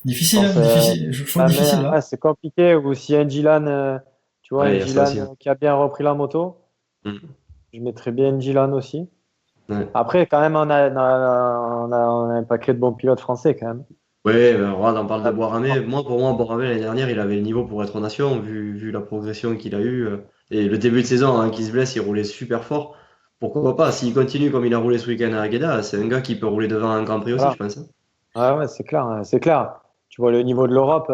Je Difficile, hein, pense difficile. Choix difficile, ouais, là. c'est compliqué. Ou si un Dylan, tu vois, Ouais, un il y a ça Dylan aussi. Hein. qui a bien repris la moto, Mm. je mettrais bien un Dylan aussi. Ouais. Après, quand même, on a un paquet de bons pilotes français, quand même. Ouais, regarde, on parle de Ah, Boiramé. Moi, pour moi, Boiramé, l'année dernière, il avait le niveau pour être en nation, vu la progression qu'il a eue. Et le début de saison, hein, qu'il se blesse, il roulait super fort. Pourquoi pas, s'il continue comme il a roulé ce week-end à Agueda, c'est un gars qui peut rouler devant un Grand Prix aussi, je voilà. pense. Hein. Ouais, ouais, c'est clair, hein, c'est clair. Tu vois le niveau de l'Europe.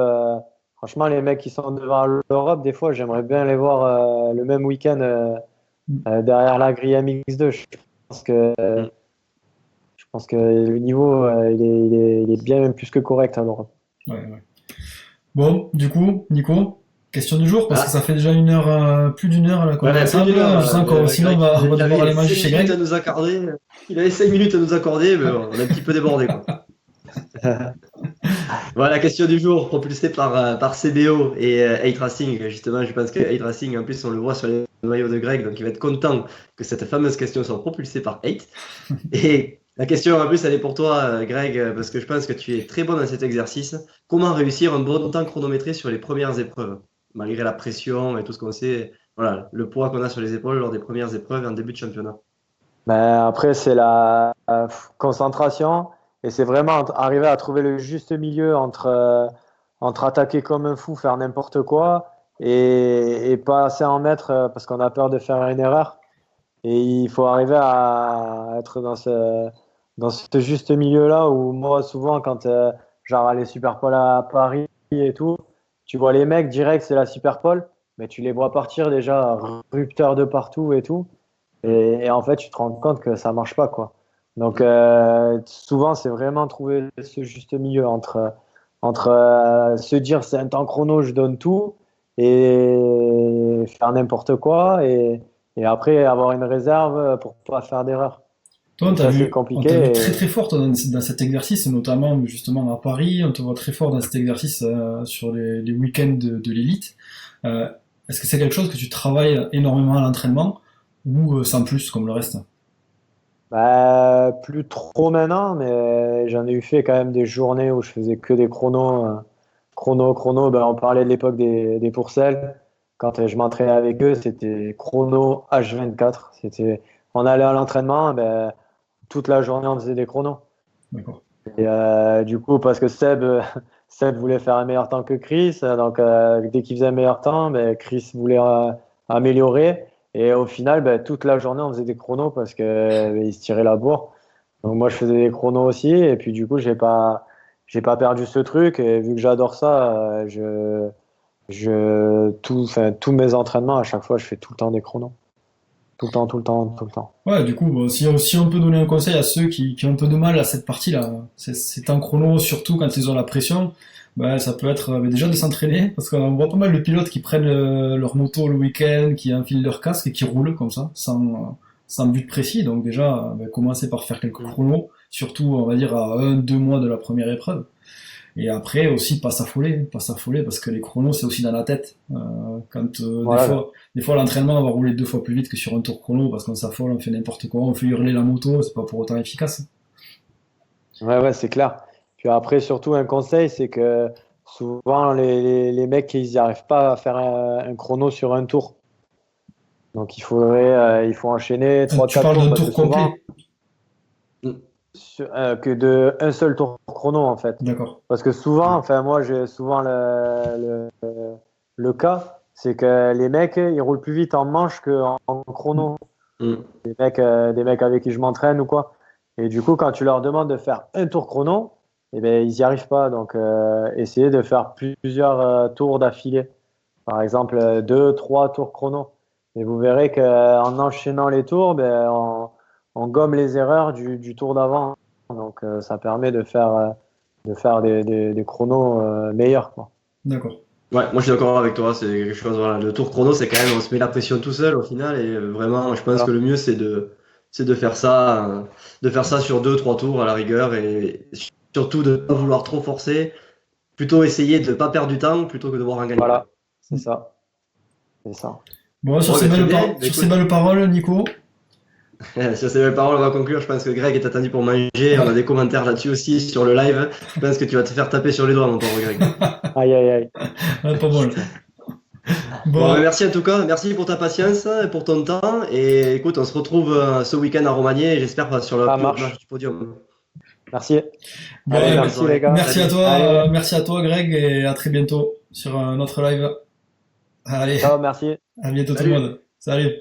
Franchement, les mecs qui sont devant l'Europe, des fois, j'aimerais bien les voir le même week-end derrière la grille MX2. Pense que, Mm. je pense que le niveau, il est bien même plus que correct à l'Europe. Ouais, ouais. Bon, du coup, Nico, question du jour, parce que Ah, ça fait déjà une heure, plus d'une heure là qu'on est ouais, plus ensemble. d'une heure. Je sens que sinon Greg, on va il devoir aller avait manger 5 chez minutes à Greg. nous accorder. Il avait 5 minutes à nous accorder, mais bon, on a un petit peu débordé, quoi. Voilà, la question du jour, propulsée par CBO et 8 Racing. Justement, je pense que 8 Racing, en plus, on le voit sur les maillots de Greg, donc il va être content que cette fameuse question soit propulsée par 8. Et la question, en plus, elle est pour toi, Greg, parce que je pense que tu es très bon dans cet exercice. Comment réussir un bon temps chronométré sur les premières épreuves, malgré la pression et tout ce qu'on sait, voilà, le poids qu'on a sur les épaules lors des premières épreuves en début de championnat. Ben, après, c'est la concentration et c'est vraiment arriver à trouver le juste milieu entre attaquer comme un fou, faire n'importe quoi et pas s'en mettre parce qu'on a peur de faire une erreur. Et il faut arriver à être dans ce juste milieu-là où moi, souvent, quand genre les Superpole à Paris et tout, tu vois les mecs direct, c'est la Superpole, mais tu les vois partir déjà rupteurs de partout et tout. Et en fait, tu te rends compte que ça marche pas, quoi. Donc, souvent, c'est vraiment trouver ce juste milieu entre se dire c'est un temps chrono, je donne tout, et faire n'importe quoi, et après avoir une réserve pour pas faire d'erreur. Toi, Et ça, c'est on t'a vu très compliqué. très fort toi, dans cet exercice, notamment justement à Paris. On te voit très fort dans cet exercice sur les week-ends de l'élite. Euh, Est-ce que c'est quelque chose que tu travailles énormément à l'entraînement ou sans plus comme le reste? Bah, plus trop maintenant, mais j'en ai eu fait quand même des journées où je faisais que des chronos. Chrono. Ben, on parlait de l'époque des Pourcelles. Quand je m'entraînais avec eux, c'était chrono H24. On allait à l'entraînement, ben, toute la journée, on faisait des chronos. D'accord. Et du coup, parce que Seb voulait faire un meilleur temps que Chris, donc dès qu'il faisait un meilleur temps, ben, Chris voulait améliorer. Et au final, ben, toute la journée, on faisait des chronos parce que il se tirait la bourre. Donc moi, je faisais des chronos aussi. Et puis du coup, j'ai pas perdu ce truc. Et vu que j'adore ça, enfin, tous mes entraînements, à chaque fois, je fais tout le temps des chronos. Tout le temps, tout le temps, tout le temps. Ouais, du coup, bon, si on peut donner un conseil à ceux qui ont un peu de mal à cette partie-là, c'est en chrono, surtout quand ils ont la pression, bah, ça peut être déjà de s'entraîner, parce qu'on voit pas mal de pilotes qui prennent leur moto le week-end, qui enfilent leur casque et qui roulent comme ça, sans but précis. Donc déjà, commencer par faire quelques chronos, surtout, on va dire, à 1, 2 mois de la première épreuve. Et après aussi pas s'affoler parce que les chronos c'est aussi dans la tête. Quand Voilà. des fois l'entraînement va rouler 2 fois plus vite que sur un tour chrono parce qu'on s'affole, on fait n'importe quoi, on fait hurler la moto, c'est pas pour autant efficace. Ouais, ouais, c'est clair. Puis après, surtout, un conseil, c'est que souvent, les mecs, ils n'y arrivent pas à faire un chrono sur un tour. Donc il faut enchaîner Tu 3-4 parles tours d'un parce tour que souvent, complet. que de un seul tour chrono en fait. D'accord. Parce que souvent, enfin moi j'ai souvent le cas, c'est que les mecs ils roulent plus vite en manche qu'en chrono. Mm. Des mecs avec qui je m'entraîne ou quoi. Et du coup, quand tu leur demandes de faire un tour chrono, eh ben, ils n'y arrivent pas. Donc, essayez de faire plusieurs tours d'affilée. Par exemple, 2, 3 tours chrono. Et vous verrez qu'en enchaînant les tours, ben, on gomme les erreurs du tour d'avant. Donc, ça permet de faire des chronos meilleurs, quoi. D'accord. Ouais, moi je suis d'accord avec toi, c'est quelque chose, voilà, le tour chrono, c'est quand même, on se met la pression tout seul au final, et vraiment, je pense Voilà. que le mieux c'est de faire ça sur 2, 3 tours à la rigueur, et surtout de ne pas vouloir trop forcer, plutôt essayer de ne pas perdre du temps plutôt que de devoir en gagner. Voilà. C'est ça. C'est ça. Bon, Bon, ben, très bien, ben, sur ces écoute, belles paroles, Nico. sur ces belles paroles, on va conclure. Je pense que Greg est attendu pour manger. On a Ouais, des commentaires là-dessus aussi sur le live. Je pense que tu vas te faire taper sur les doigts, mon pauvre Greg. Aïe, aïe, aïe. ouais, pas mal. Putain. Bon, ben, Bon, merci en tout cas. Merci pour ta patience et pour ton temps. Et écoute, on se retrouve ce week-end à Romagné. J'espère sur le Ça plus haute marche marche. du podium. Merci. bon, Allez, Allez, bonne merci les soirée. gars. Salut. merci à toi, Greg, et à très bientôt sur notre live. Allez, Ciao, merci. à bientôt tout le Salut. monde. Salut.